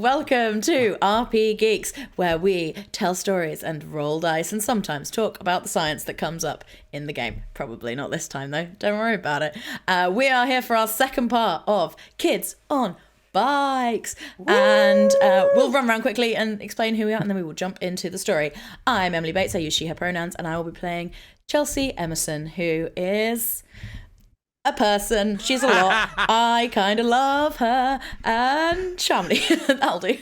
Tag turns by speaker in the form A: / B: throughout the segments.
A: welcome to RPGeeks, where we tell stories and roll dice and sometimes talk about the science that comes up in the game. Probably not this time, though. Don't worry about it. We are here for our second part of Kids on Bikes. Woo! And we'll run around quickly and explain who we are, and then we will jump into the story. I'm Emily Bates. I use she, her pronouns, and I will be playing Chelsea Emerson, who is a person. She's a lot. I kind of love her. And Shamini. That'll do.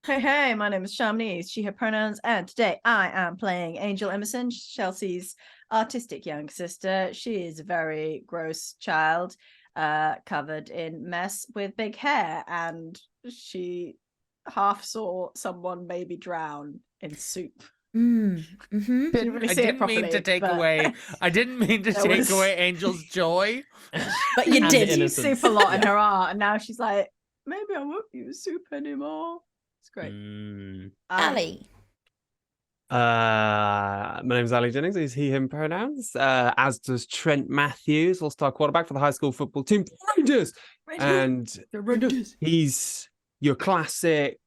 B: Hey, my name is Shamini, she, her pronouns, and today I am playing Angel Emerson, Chelsea's artistic young sister. She is a very gross child, covered in mess with big hair, and she half saw someone maybe drown in soup.
A: Mm-hmm.
B: I didn't mean to take away
C: Angel's joy,
A: but you did.
B: She used soup a lot in her art, and now she's like, maybe I won't use soup anymore. It's great.
A: Ali.
D: My name's Ali Jennings. Is he, him pronouns? As does Trent Matthews, all-star quarterback for the high school football team Rangers. And
B: the Rangers.
D: He's your classic.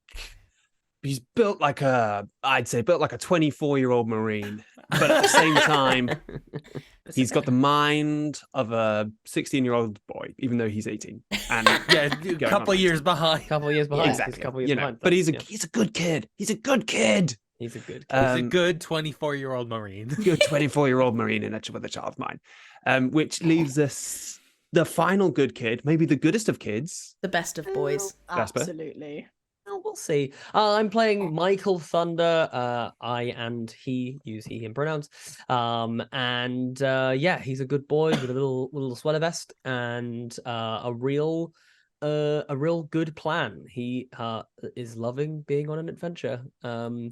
D: He's built like a 24-year-old Marine, but at the same time, he's got the mind of a 16-year-old boy, even though he's 18. And
C: a couple of years behind.
D: Yeah, exactly. But he's a good kid. He's a good kid.
C: He's a good 24-year-old Marine.
D: Good 24-year-old Marine with a child's mind. Which leaves us the final good kid, maybe the goodest of kids.
A: The best of boys.
D: Jasper?
B: Absolutely.
E: Well, we'll see. I'm playing Michael Thunder. I and he use he him pronouns. He's a good boy with a little sweater vest and a real good plan. He is loving being on an adventure.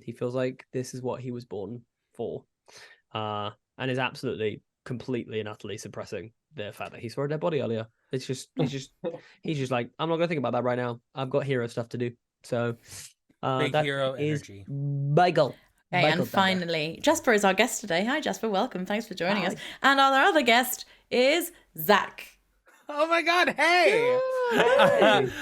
E: He feels like this is what he was born for, and is absolutely, completely and utterly suppressing the fact that he saw a dead body earlier. It's just he's just like, I'm not gonna think about that right now. I've got hero stuff to do. So
C: big
E: that
C: hero
E: is
C: energy.
E: Michael.
A: Okay,
E: Michael
A: and finally, Jasper is our guest today. Hi, Jasper. Welcome. Thanks for joining us. And our other guest is Zack.
C: Oh my God! Hey,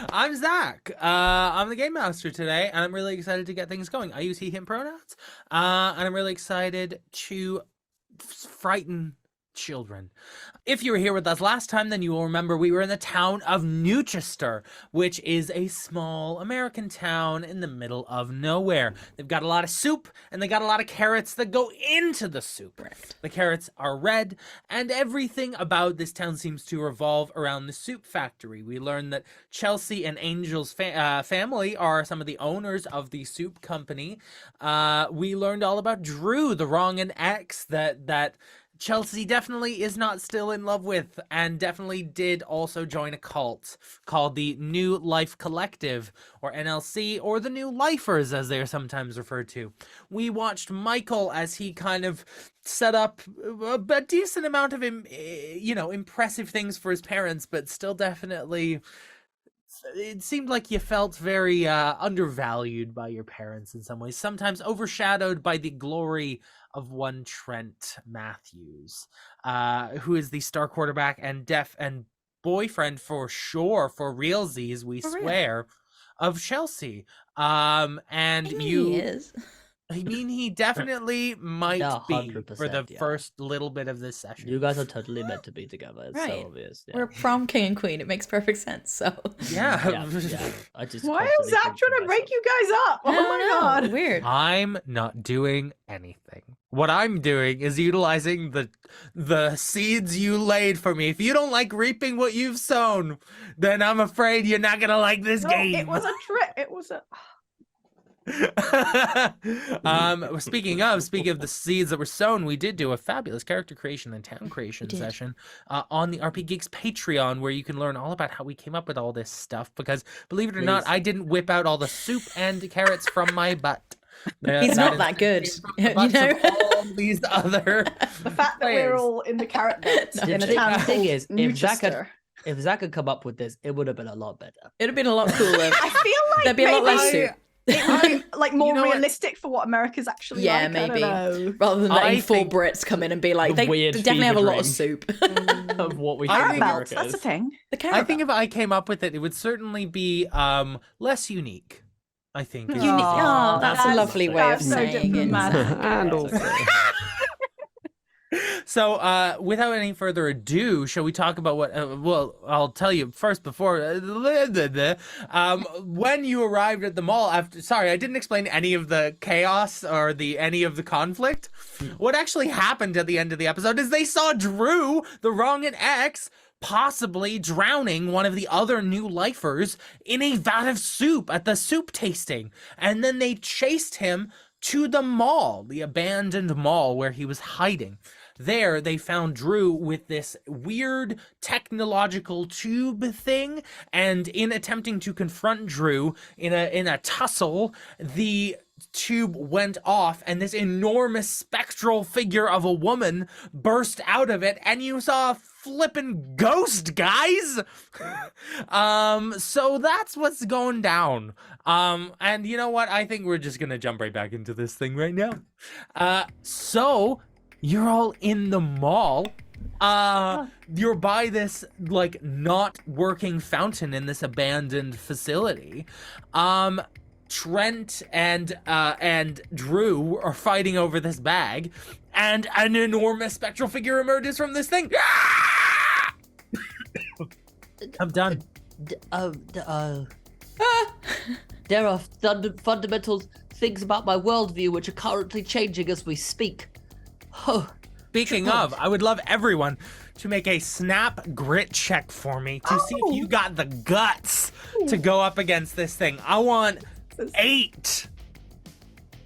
C: I'm Zack. I'm the game master today, and I'm really excited to get things going. I use he/him pronouns, and I'm really excited to frighten children. If you were here with us last time, then you will remember we were in the town of Newchester, which is a small American town in the middle of nowhere. They've got a lot of soup, and they got a lot of carrots that go into the soup. Right. The carrots are red, and everything about this town seems to revolve around the soup factory. We learn that Chelsea and Angel's family are some of the owners of the soup company. We learned all about Drew, the wrong and ex that Chelsea definitely is not still in love with, and definitely did also join a cult called the New Life Collective, or NLC, or the New Lifers as they are sometimes referred to. We watched Michael as he kind of set up a decent amount of impressive things for his parents, but still definitely it seemed like you felt very undervalued by your parents in some ways, sometimes overshadowed by the glory of one Trent Matthews, who is the star quarterback and boyfriend for sure, for realsies, we swear, of Chelsea.
A: He is.
C: I mean, he definitely might be for the first little bit of this session.
E: You guys are totally meant to be together. It's
A: right.
E: so obvious. Yeah.
A: We're prom king and queen. It makes perfect sense. So
C: yeah.
B: Why is Zach trying to break you guys up? Oh my God.
A: Weird.
C: I'm not doing anything. What I'm doing is utilizing the seeds you laid for me. If you don't like reaping what you've sown, then I'm afraid you're not gonna like this game.
B: It was a trick. It was a.
C: Speaking of the seeds that were sown, we did do a fabulous character creation and town creation session on the RPGeeks Patreon, where you can learn all about how we came up with all this stuff, because believe it or not, I didn't whip out all the soup and carrots from my butt.
A: He's not that good.
C: All these other
B: the fact that we're all in the carrot beds in a town
E: thing is,
B: Newchester.
E: if Zach had come up with this, it would have been a lot better.
A: It would have been a lot cooler.
B: I feel like
A: there'd be a lot less soup.
B: It would be like more
C: You know what?
B: realistic for what America's actually
A: Yeah,
B: like.
A: maybe.
B: I don't know.
A: Rather than letting
C: I
A: four
C: think
A: Brits come in and be like,
E: the
A: they
E: weird
A: definitely have a
E: fever
A: lot of
E: dream.
A: soup.
E: Of what we
C: I
E: think
C: think-
B: Belts,
E: America
B: that's a
E: is.
B: thing.
A: The
C: I
A: caramel.
C: think if I came up with it, it would certainly be less unique. I think. is-
A: Unique.
B: Aw,
A: Oh, that's a lovely way of
B: that's so
A: saying it.
B: diplomatic.
D: And
E: That's
D: also,
E: okay.
C: So, without any further ado, shall we talk about what? Well, I'll tell you first before. When you arrived at the mall, sorry, I didn't explain any of the chaos or any of the conflict. What actually happened at the end of the episode is they saw Drew, the Wrong and X, possibly drowning one of the other new lifers in a vat of soup at the soup tasting, and then they chased him to the mall, the abandoned mall where he was hiding. There, they found Drew with this weird technological tube thing, and in attempting to confront Drew in a tussle, the tube went off, and this enormous spectral figure of a woman burst out of it, and you saw a flippin' ghost, guys. So that's what's going down. And you know what? I think we're just gonna jump right back into this thing right now. So you're all in the mall. You're by this like not working fountain in this abandoned facility. Trent and Drew are fighting over this bag, and an enormous spectral figure emerges from this thing. I'm done.
F: There are fundamental things about my worldview which are currently changing as we speak. Oh,
C: Speaking of, I would love everyone to make a snap grit check for me to see if you got the guts to go up against this thing. I want 8.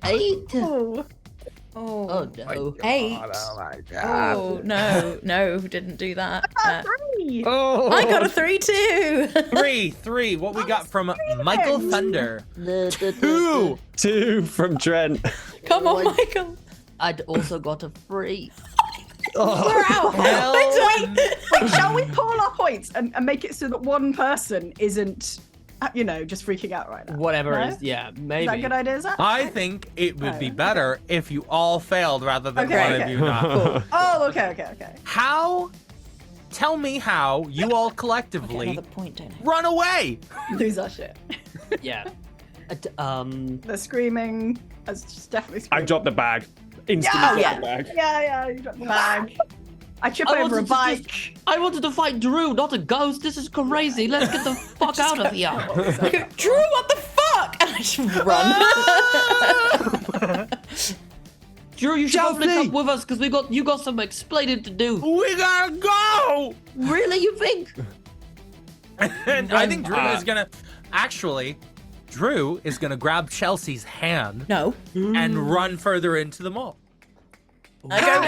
F: 8?
B: Oh,
F: Oh no.
A: 8.
D: oh my god.
A: Oh, no, didn't do that.
B: 3.
D: Oh,
A: I got a 3 too.
C: 3. What we got from Michael Thunder?
F: The-
C: 2.
D: 2 from Trent.
A: Come on, Michael.
F: I'd also got a 3.
D: Oh.
A: We're out.
C: Hell
B: Wait, shall we pool our points and make it so that one person isn't, just freaking out right now?
E: Whatever
B: No?
E: it is, yeah,
B: Is
E: maybe.
B: that a good idea, Zach?
C: I think it would be better if you all failed rather than
B: Okay,
C: one
B: okay.
C: of you not.
B: Oh, okay.
C: Tell me how you all
A: Okay,
C: collectively
A: another point, don't I?
C: run away.
B: Lose our shit.
E: Yeah.
B: They're screaming. It's just definitely screaming.
D: I dropped the bag. Instantly
B: Yeah,
D: dropped
A: yeah.
D: the bag.
B: Yeah, you dropped the bag. I trip
F: I
B: over a
F: wanted to
B: bike.
F: I wanted to fight Drew, not a ghost. This is crazy. Let's get the fuck out of here.
A: I go, Drew, what the fuck? And I just run.
F: Drew, you should probably
D: Chelsea!
F: come with us because you got some explaining to do.
C: We gotta go.
F: Really, you think?
C: And I think Drew is gonna Drew is gonna grab Chelsea's hand
A: No.
C: and run further into the mall.
A: I go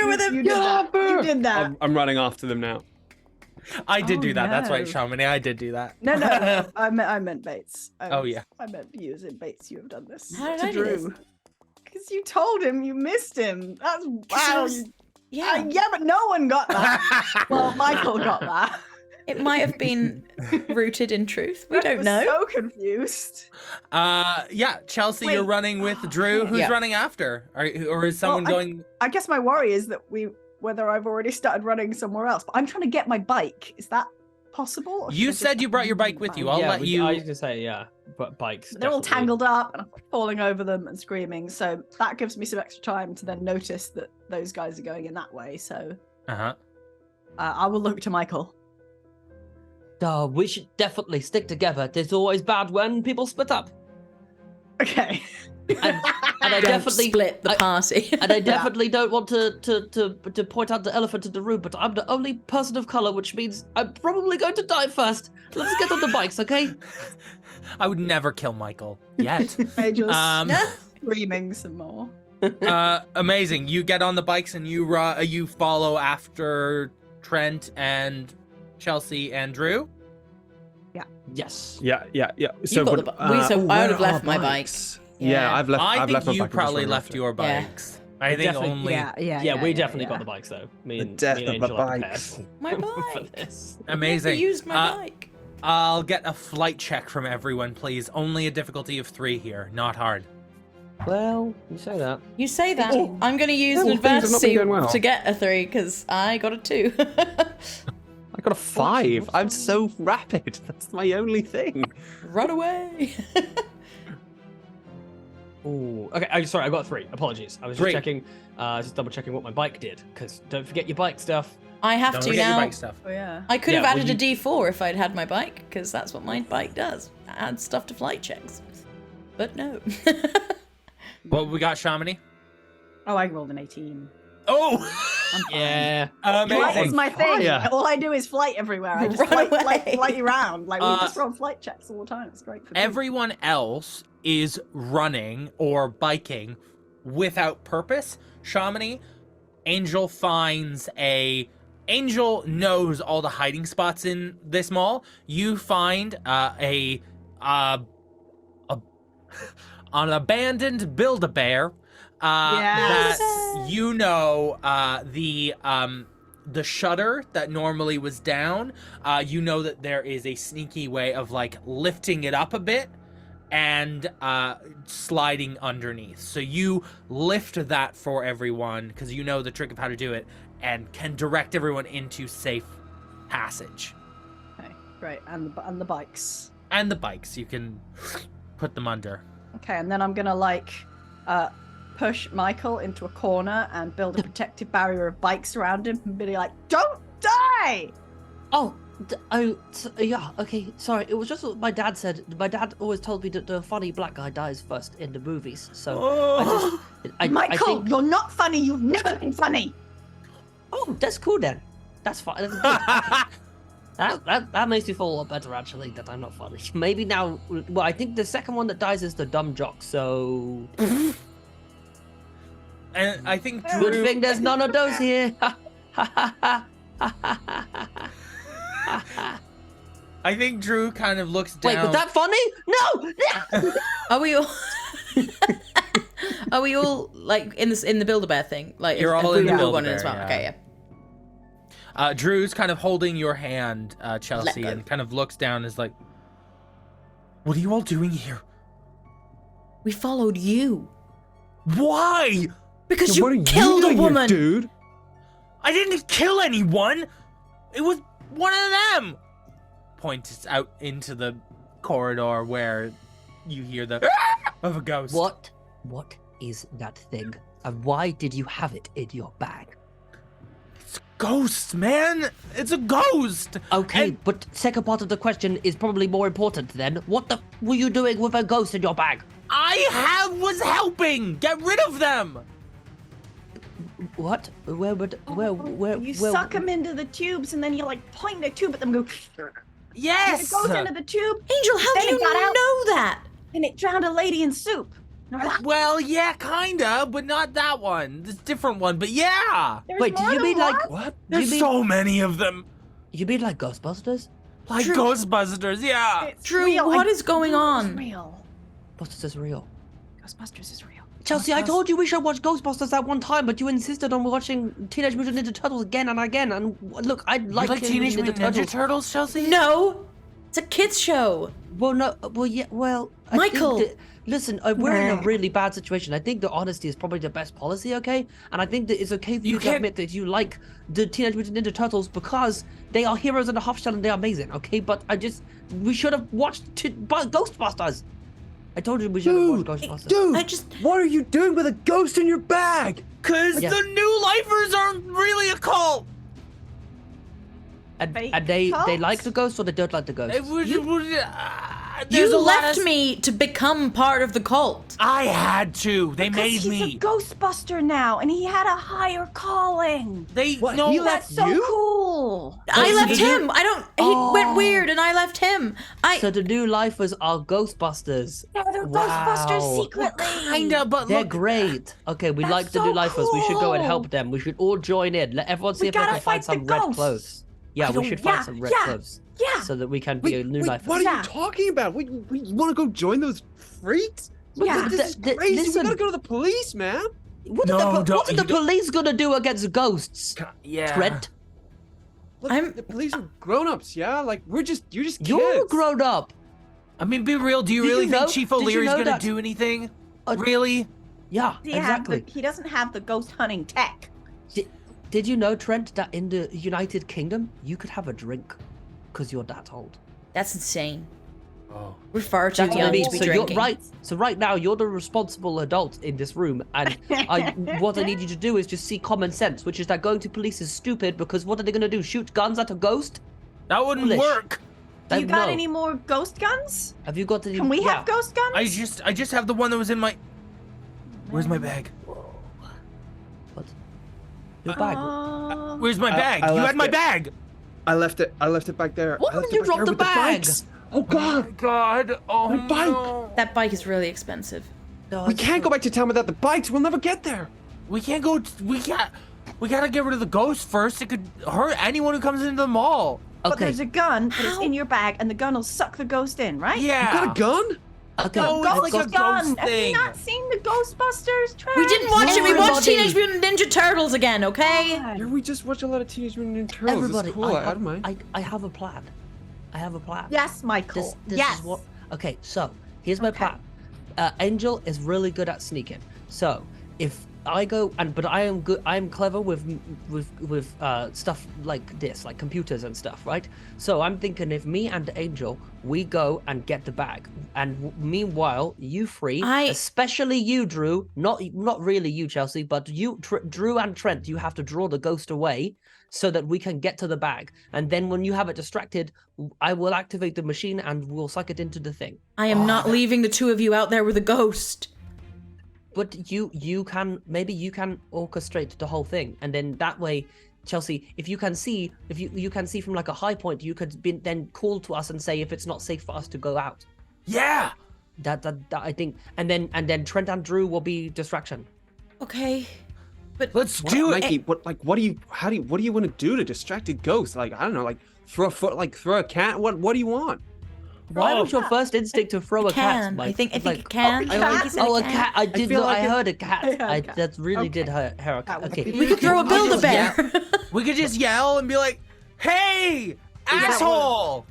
A: with him.
B: You did that. You did that.
D: I'm running after them now.
C: I did
B: Oh,
C: do that. That's right,
B: no.
C: Shamini. I did do that.
B: No. I meant Bates.
C: Oh, yeah.
B: I meant you as in Bates. You have done this
A: How did
B: to
A: I do this?
B: Drew. Because you told him you missed him. That's wow.
A: I was- Yeah.
B: Yeah, but no one got that. Well, Michael got that.
A: It might have been rooted in truth. We
B: I
A: don't
B: was
A: know.
B: So confused.
C: Yeah, Chelsea,
B: Wait.
C: you're running with Drew. Who's
A: Yeah.
C: running after? Or is someone
B: Well,
C: going?
B: I guess my worry is that whether I've already started running somewhere else. But I'm trying to get my bike. Is that possible? Or should
C: You
B: I just
C: said you brought your bike with you. I'll
E: yeah,
C: let you.
E: I was gonna say, yeah, but bikes.
B: They're all
E: definitely.
B: tangled up and I'm falling over them and screaming. So that gives me some extra time to then notice that those guys are going in that way. So
C: Uh-huh.
B: I will look to Michael.
F: We should definitely stick together. It's always bad when people split up.
B: Okay.
F: And I
A: Don't
F: definitely
A: split the party.
F: And I definitely don't want to point out the elephant in the room, but I'm the only person of color, which means I'm probably going to die first. Let's get on the bikes, okay?
C: I would never kill Michael yet.
B: I just
C: um,
B: screaming some more.
C: Amazing. You get on the bikes and you follow after Trent and Chelsea and Drew.
F: Yes.
D: Yeah.
A: got
D: what-
A: the bi- so I would
D: where
A: have left
D: are
A: my
D: bikes?
A: bike.
D: Yeah,
A: Yeah.
D: I've left.
C: I
D: I've
C: think
D: left my
C: you
D: bike and just
C: probably
D: run
C: left
D: after.
C: your
A: Yeah.
C: bikes. I think
E: Definitely-
C: only.
E: Yeah, we definitely got the bikes though. Me
D: The
E: and
D: death
E: me
D: of
E: and
D: the
E: Angel are
D: bikes.
E: prepared
A: My
E: for
A: bike.
E: this.
A: I
C: Amazing.
A: used my
C: Uh,
A: bike.
C: I'll get a flight check from everyone, please. Only a difficulty of 3 here, not hard.
E: Well, you say that.
A: You say that.
D: Oh.
A: I'm going to use
D: Yeah,
A: an
D: well, things have not been
A: adversity
D: going well.
A: to get a 3 because I got a 2.
D: I got a 5. I'm so rapid. That's my only thing.
A: Run away.
E: Ooh. Okay. Sorry, I got 3. Apologies. I was just
C: 3.
E: checking. Just double checking what my bike did, because don't forget your bike stuff.
A: I have
C: Don't
A: to
C: forget your
A: now.
C: bike stuff.
B: Oh yeah.
A: I could
E: Yeah,
A: have
E: well,
A: added a D4 if I'd had my bike, because that's what my bike does. Add stuff to flight checks. But no.
C: What we got, Shamini?
B: Oh, I rolled an 18.
C: Oh!
B: I'm fine.
E: Yeah.
B: Flight is
C: Amazing.
B: my thing.
D: Fire.
B: All I do is flight everywhere. I just
A: Run
B: flight
A: away.
B: around. Like we
C: Uh,
B: just run flight checks all the time. It's great for me.
C: Everyone else is running or biking without purpose. Shamini, Angel finds Angel knows all the hiding spots in this mall. You find an abandoned Build-A-Bear
B: Yes.
C: that you know the shutter that normally was down. You know that there is a sneaky way of like lifting it up a bit and sliding underneath. So you lift that for everyone because you know the trick of how to do it and can direct everyone into safe passage.
B: Okay, great. And the bikes.
C: And the bikes, you can put them under.
B: Okay, and then I'm gonna like push Michael into a corner and build a protective barrier of bikes around him and be like, "Don't die!"
F: Oh, yeah, okay, sorry. It was just what my dad said. My dad always told me that the funny black guy dies first in the movies. So I
B: Michael,
F: think...
B: you're not funny. You've never been funny.
F: Oh, that's cool then. That's fine. That's good. That makes me feel a lot better, actually, that I'm not funny. Maybe now... Well, I think the second one that dies is the dumb jock, so...
C: And I think
F: Good
C: Drew...
F: thing there's none of those here.
C: I think Drew kind of looks
F: Wait,
C: down.
F: was that funny? No!
A: Are we all? Are we all like in the Build-A-Bear thing? Like
C: You're
A: if
C: all
A: we
C: in the
A: were all going in as
C: Build-A-Bear,
A: well.
C: yeah.
A: Okay, yeah.
C: Drew's kind of holding your hand, Chelsea,
A: go.
C: and kind of looks down and is like, "What are you all doing here?
A: We followed you
C: Why?
A: because
D: So what are
A: you killed a
D: doing here,
A: woman.
D: dude?
C: I didn't kill anyone. It was one of them." Points out into the corridor where you hear the of a ghost.
F: What is that thing? And why did you have it in your bag?
C: Ghost, man. It's a ghost.
F: Okay,
C: And-
F: but second part of the question is probably more important then. What the were you doing with a ghost in your bag?
C: was helping get rid of them.
F: What? Where?
B: You suck them into the tubes and then you like point the tube at them and go.
C: Yes.
B: It goes into the tube
A: Angel, how
B: Then
A: do
B: it
A: you
B: got out.
A: know that?
B: and it drowned a lady in soup.
C: Well, yeah, kinda, but not that one. This different one, but yeah.
B: There's
F: Wait, do
B: more
F: you
B: than
F: mean like
B: one?
D: What?
C: There's
F: mean-
C: so many of them.
F: you mean like Ghostbusters?
C: Like
A: Drew-
C: Ghostbusters, yeah.
B: It's
A: Drew,
B: real.
A: what
B: I
A: is going
B: know
A: on?
B: It's real.
F: Ghostbusters is real.
B: Ghostbusters is real.
F: Chelsea, I told you we should watch Ghostbusters that one time, but you insisted on watching Teenage Mutant Ninja Turtles again and again. And look, I like,
C: Teenage Mutant Ninja Turtles, Chelsea?
A: No, it's a kids show.
F: Well, no, well, yeah, well, I think
A: Michael!
F: that- listen, we're in a really bad situation. I think that honesty is probably the best policy, okay? And I think that it's okay for
C: You
F: you to
C: can't-
F: admit that you like the Teenage Mutant Ninja Turtles because they are heroes in a half shell and they're amazing, okay? But we should have watched Ghostbusters. I told you we should have watched Ghostbusters.
D: Dude,
A: I just-
D: what are you doing with a ghost in your bag?
C: Cause
F: Yeah.
C: the new lifers aren't really a cult.
F: And
B: Fake
F: they
B: cult?
F: like the ghosts or they don't like the ghosts?
C: There's
A: You
C: a lot
A: left
C: of-
A: me to become part of the cult.
C: I had to. They made
B: Because he's
C: me.
B: a Ghostbuster now, and he had a higher calling.
C: They
D: What,
C: no.
D: he
B: That's
D: left
B: so
D: you?
B: cool.
A: I
F: so
A: left
F: did you-
A: him. I don't. He went weird, and I left him.
F: So the new lifers are Ghostbusters.
B: Yeah, they're
F: Wow.
B: Ghostbusters secretly.
C: Kinda, but
F: They're
C: look.
F: great. Okay, we
B: That's
F: like the
B: so
F: new lifers. We should go and
B: cool.
F: help them. We should all join in. Let everyone see
B: We
F: if they
B: gotta
F: can find
B: fight the
F: some red
B: ghosts.
F: clothes. Yeah, we should find some red clothes
B: Yeah.
F: so that we can be a new lifer.
D: what are
B: Yeah.
D: you talking about? We want to go join those freaks? Look,
B: Yeah.
D: this is
F: Th-
D: crazy.
F: listen.
D: We gotta go to the police, man.
F: What
C: No,
F: are the
C: don't-
F: what are
C: you
F: the
C: don't-
F: police gonna do against ghosts?
C: Yeah.
F: Trent?
D: Look, the police are grown-ups, yeah? Like, you're just kids.
F: You're grown up.
C: I mean, be real. Do you
F: Did you
C: really think
F: know-
C: Chief
F: did you
C: O'Leary's
F: know
C: gonna
F: that-
C: do anything?
F: Uh,
C: Really?
F: Yeah, exactly.
B: He doesn't have the ghost hunting tech.
F: Did you know, Trent, that in the United Kingdom you could have a drink because you're that old?
A: That's insane.
C: Oh.
A: We're far too
F: That's what I
A: young
F: mean.
A: to be
F: So
A: drinking.
F: you're right. So right now you're the responsible adult in this room, and what I need you to do is just see common sense, which is that going to police is stupid because what are they going to do? Shoot guns at a ghost?
C: That wouldn't
F: Foolish.
C: work.
B: Do you got
F: No.
B: any more ghost guns?
F: Have you got any?
B: Can we
F: yeah.
B: have ghost guns?
C: I just have the one that was in my. Where's my bag?
F: What? Your bag?
C: Where's my
D: I
C: bag? You
D: left
C: had my
D: it.
C: bag.
D: I left it back there.
F: What?
D: I left
F: You
D: it back
F: dropped
D: there
F: the
D: with the
F: bag.
D: bikes. Oh God!
C: God. Oh
D: My bike.
C: no.
A: That bike is really expensive.
F: No,
D: We
F: I
D: can't go back to town without the bikes. We'll never get there.
C: We can't go. We gotta get rid of the ghost first. It could hurt anyone who comes into the mall.
B: But
F: Okay.
B: there's a gun, but it's
A: How?
B: in your bag, and the gun will suck the ghost in, right?
C: Yeah.
D: You got a gun?
F: Okay.
C: No, it's
B: Ghost
C: like a
B: gun.
C: ghost
B: Have you
C: thing.
B: not seen the Ghostbusters? Trent?
A: We didn't watch it. We watched
F: Everybody-
A: Teenage Mutant Ninja Turtles again, okay?
B: God.
D: Yeah, we just watch a lot of Teenage Mutant Ninja Turtles.
F: Everybody,
D: It's cool. I don't mind.
F: I have a plan. I have a plan.
B: Yes, Michael.
F: This
B: yes.
F: is what. Okay, so here's my
B: Okay.
F: plan. Angel is really good at sneaking. So if I go but I am good. I am clever with stuff like this, like computers and stuff, right? So I'm thinking if me and Angel we go and get the bag, and meanwhile you three, especially you, Drew, not really you, Chelsea, but you, Drew and Trent, you have to draw the ghost away so that we can get to the bag. And then when you have it distracted, I will activate the machine and we'll suck it into the thing.
A: I am not leaving the two of you out there with a ghost.
F: But you can orchestrate the whole thing, and then that way, Chelsea, if you can see from like a high point, you could then call to us and say if it's not safe for us to go out.
C: Yeah.
F: That I think, and then Trent and Drew will be distraction.
A: Okay. But
C: Let's do it.
D: Mikey, what do you want to do to distract a ghost? Like, I don't know, like throw a cat? What do you want?
F: Why was your first instinct to throw a cat?
A: can.
F: Mike?
A: I think
F: Like,
A: it can.
B: oh,
A: I think he said
F: Oh,
A: it
F: a
A: can.
F: cat! I did
D: feel
F: not.
D: like
F: I
D: it-
F: heard a cat.
B: Yeah, a cat.
F: That really did
B: Okay.
F: hurt a cat. Okay.
A: We could throw a Build-A-Bear.
C: We could just yell and be like, "Hey, asshole!"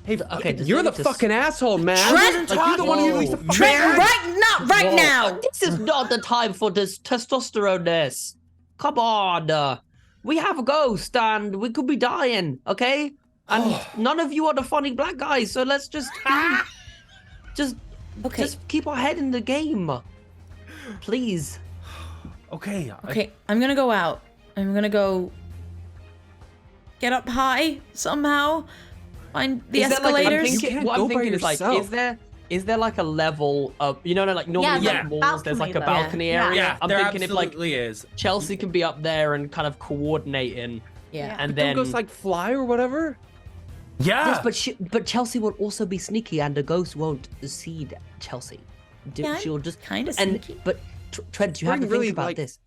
D: Hey,
F: Okay, just
D: you're the
F: let me just-
D: fucking asshole, man.
A: Trent!
D: Like, you're the one who needs to fucking
A: Trent, not right
F: Whoa.
A: now.
F: This is not the time for this testosterone-ness. Come on. We have a ghost and we could be dying, okay? And none of you are the funny black guys, so let's just
A: Okay.
F: just keep our head in the game. Please.
C: Okay.
A: Okay, I'm gonna go out. I'm gonna go get up high somehow. Find the
F: Is there, like,
A: escalators.
D: You can't
F: what
D: go
F: I'm
D: by
F: thinking is like,
D: yourself.
F: is there like a level of, you know, like normally
B: Yeah,
F: like
C: the
F: malls, there's like a
B: balcony level.
F: balcony
B: Yeah.
F: area.
C: Yeah,
F: I'm
C: there
F: thinking if like
C: absolutely is.
F: Chelsea can be up there and kind of coordinating,
A: Yeah.
F: and
D: Don't
F: then
D: ghosts like fly or whatever?
C: Yeah.
F: yes, but Chelsea will also be sneaky, and the ghost won't see Chelsea.
A: Yeah,
F: She'll just
A: kind of
F: and
A: sneaky.
F: but Trent, you have to
D: Wearing
F: think
D: really,
F: about
D: like,
F: this.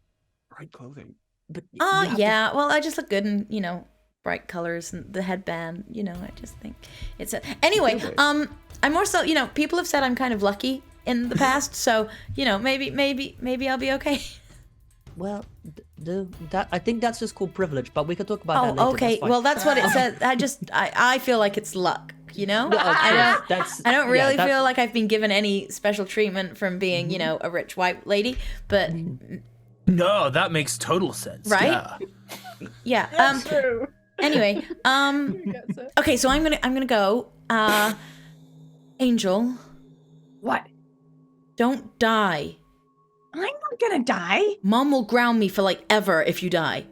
D: Bright clothing.
F: But
A: Yeah. Well, I just look good in, bright colors and the headband. I just think it's a. Anyway, I'm more so. People have said I'm kind of lucky in the past, so maybe I'll be okay.
F: Well, that I think that's just called privilege, but we could talk about that later.
A: Oh, okay.
F: That's fine.
A: Well, that's what it says. I feel like it's luck.
F: No, of
A: I
F: course, that's
A: don't
F: yeah,
A: really
F: that's-
A: feel like I've been given any special treatment from being, a rich white lady, but
C: No, that makes total sense.
A: Right?
C: Yeah.
A: yeah.
B: True.
A: Anyway, okay, so I'm gonna go. Angel,
B: What?
A: don't die.
B: I'm not gonna die.
A: Mom will ground me for like ever if you die.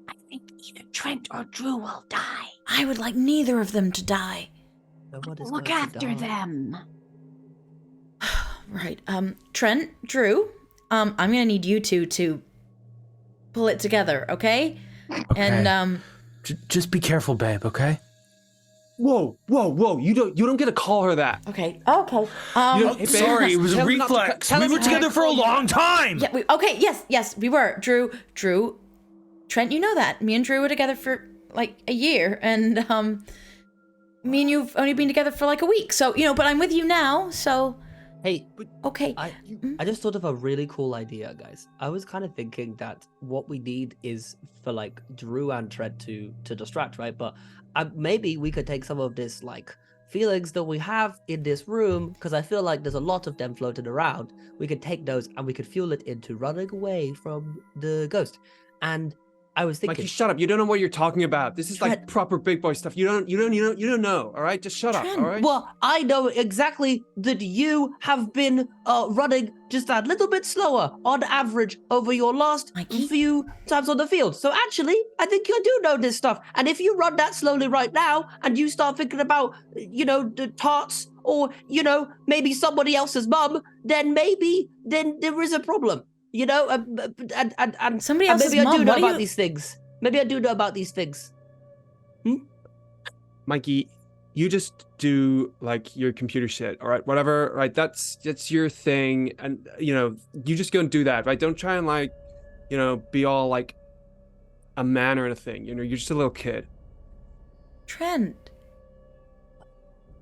B: I think either Trent or Drew will die.
A: I would like neither of them to die.
F: Nobody is
B: Look
F: going to
B: after
F: die.
B: them.
A: Right. Trent, Drew, I'm gonna need you two to pull it together, okay? And
C: Just be careful, babe. Okay.
D: Whoa! You don't get to call her that.
A: okay.
D: You don't- hey, babe,
C: Sorry, it was a
D: tell her not to
C: reflex.
D: tell
C: We
D: her
C: were
D: not to
C: together for a
D: call you
C: long
D: that.
C: time.
A: Yeah. Okay. Yes, we were. Drew, Trent. You know that me and Drew were together for like a year, and me and you've only been together for like a week. So but I'm with you now. So
E: Hey,
A: Okay.
E: I just thought of a really cool idea, guys. I was kind of thinking that what we need is for like Drew and Tread to distract, right? But maybe we could take some of this like feelings that we have in this room, because I feel like there's a lot of them floating around. We could take those and we could fuel it into running away from the ghost. And I was thinking,
D: Mikey, shut up. You don't know what you're talking about. This is like
A: Trent.
D: proper big boy stuff. You don't know. All right, just shut up.
A: Trent,
D: All right.
E: well, I know exactly that you have been running just a little bit slower on average over your last
A: Mikey?
E: few times on the field. So actually, I think you do know this stuff. And if you run that slowly right now and you start thinking about, the tarts or, maybe somebody else's mum, then there is a problem. And
A: Somebody
E: and
A: else's
E: maybe I
A: mum,
E: do know
A: what are
E: about
A: you-
E: these things. Maybe I do know about these things.
D: Mikey, you just do like your computer shit, all right? Whatever, right? That's your thing, and you just go and do that, right? Don't try and like, be all like a man or anything. You're just a little kid.
A: Trent.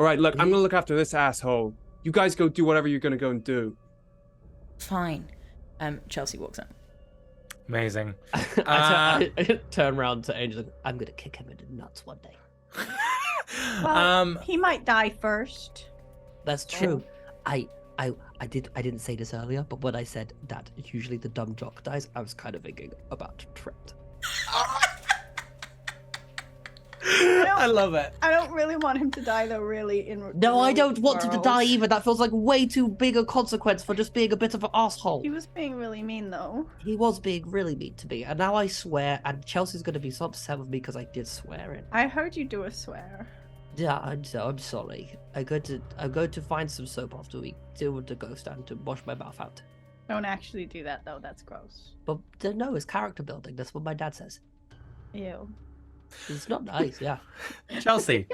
D: All right, look, I'm gonna look after this asshole. You guys go do whatever you're gonna go and do.
A: Fine. Chelsea walks in.
C: Amazing.
E: I turn around to Angel. I'm gonna kick him in the nuts one day.
B: Well, he might die first.
E: That's true. I didn't say this earlier, but when I said that usually the dumb jock dies, I was kind of thinking about Trent.
C: I love it.
B: I don't really want him to die, though, really.
E: No, I don't want him to die either. That feels like way too big a consequence for just being a bit of an asshole.
B: He was being really mean, though.
E: He was being really mean to me, and now I swear, and Chelsea's gonna be so upset with me because I did swear in.
B: I heard you do a swear.
E: Yeah, I'm sorry. I'm going to find some soap after we deal with the ghost and to wash my mouth out.
B: Don't actually do that, though. That's gross.
E: But no, it's character building. That's what my dad says.
B: Ew.
E: It's not nice, yeah.
C: Chelsea,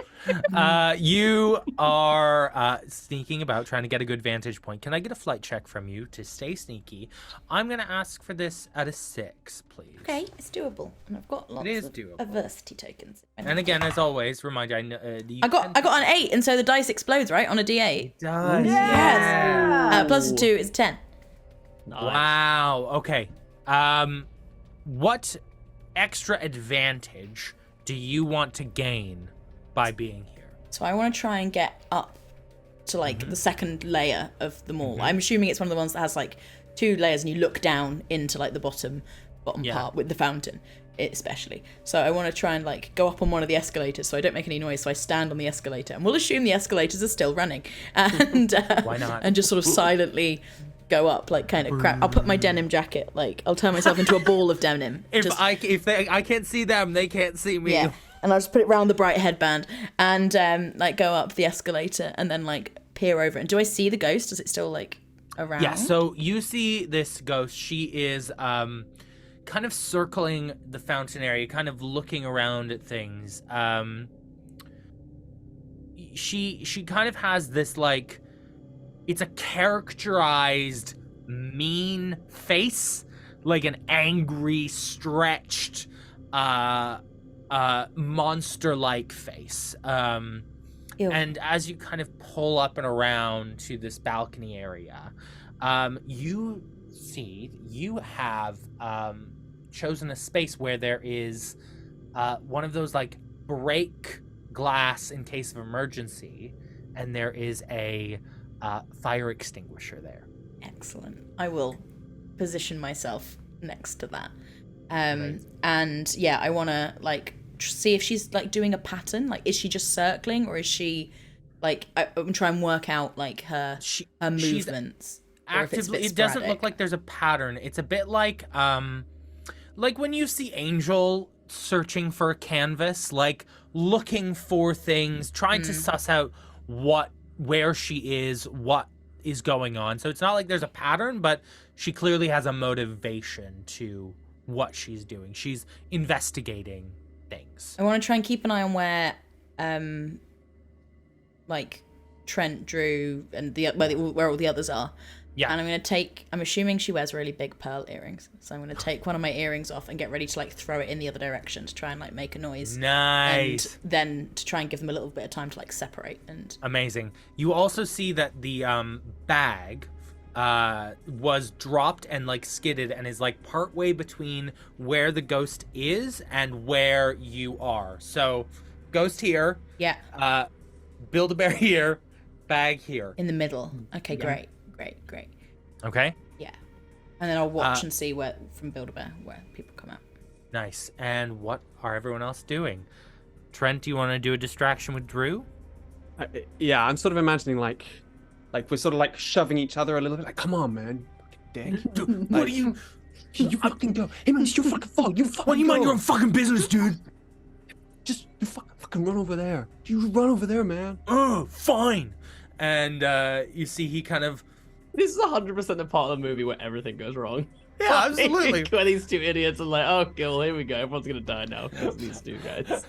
C: you are sneaking about, trying to get a good vantage point. Can I get a flight check from you to stay sneaky? I'm going to ask for this at a 6, please.
A: Okay, it's doable, and I've got lots
C: is
A: of
C: doable.
A: adversity tokens.
C: And again, as always, remind you,
A: I got an 8, and so the dice explodes, right, on a D8.
C: It does.
B: Yeah.
A: Plus 2 is 10.
E: Nice.
C: Wow. Okay. What extra advantage do you want to gain by being here?
A: So I want to try and get up to like the second layer of the mall. I'm assuming it's one of the ones that has like 2 layers, and you look down into like the bottom part with the fountain, especially. So I want to try and like go up on one of the escalators, so I don't make any noise. So I stand on the escalator, and we'll assume the escalators are still running, and
C: Why not?
A: And just sort of silently go up, like kind of crap. I'll put my denim jacket, like I'll turn myself into a ball of denim.
C: I can't see them, they can't see me.
A: Yeah, and I'll just put it round the bright headband and like go up the escalator and then like peer over. And do I see the ghost? Is it still like around?
C: Yeah, so you see this ghost. She is kind of circling the fountain area, kind of looking around at things. She kind of has this like, it's a characterized mean face, like an angry, stretched, monster-like face.
A: Ew.
C: And as you kind of pull up and around to this balcony area, you see you have chosen a space where there is one of those like break glass in case of emergency, and there is a fire extinguisher there.
A: Excellent. I will position myself next to that.
C: Amazing.
A: And yeah, I want to like see if she's like doing a pattern. Like, is she just circling, or is she like? I'm trying to work out like her
C: She's
A: movements. Or if it's a
C: actively,
A: bit
C: it doesn't look
A: sporadic.
C: like there's a pattern. It's a bit like when you see Angel searching for a canvas, like looking for things, trying to suss out where she is, what is going on. So it's not like there's a pattern, but she clearly has a motivation to what she's doing. She's investigating things.
A: I want to try and keep an eye on where, like Trent, Drew, and where all the others are.
C: Yeah.
A: And I'm assuming she wears really big pearl earrings. So I'm going to take one of my earrings off and get ready to like throw it in the other direction to try and like make a noise.
C: Nice.
A: And then to try and give them a little bit of time to like separate and...
C: Amazing. You also see that the bag was dropped and like skidded and is like partway between where the ghost is and where you are. So ghost here.
A: Yeah.
C: Build-A-Bear here. Bag here.
A: In the middle. Okay, great.
C: Okay.
A: Yeah. And then I'll watch and see where from Build-A-Bear where people come out.
C: Nice. And what are everyone else doing? Trent, do you want to do a distraction with Drew?
D: Yeah, I'm sort of imagining like we're sort of like shoving each other a little bit. Like, come on, man, fucking dick.
C: Dude, what are you?
D: You fucking go. Hey man, it's your fucking fault. You fucking.
C: What do you mind
D: go.
C: your own fucking business, dude?
D: Just you fucking run over there. You run over there, man.
C: Oh, fine. And you see he kind of.
E: This is 100% the part of the movie where everything goes wrong.
C: Yeah, absolutely.
E: When these two idiots are like, oh, cool, here we go. Everyone's gonna die now because these two guys.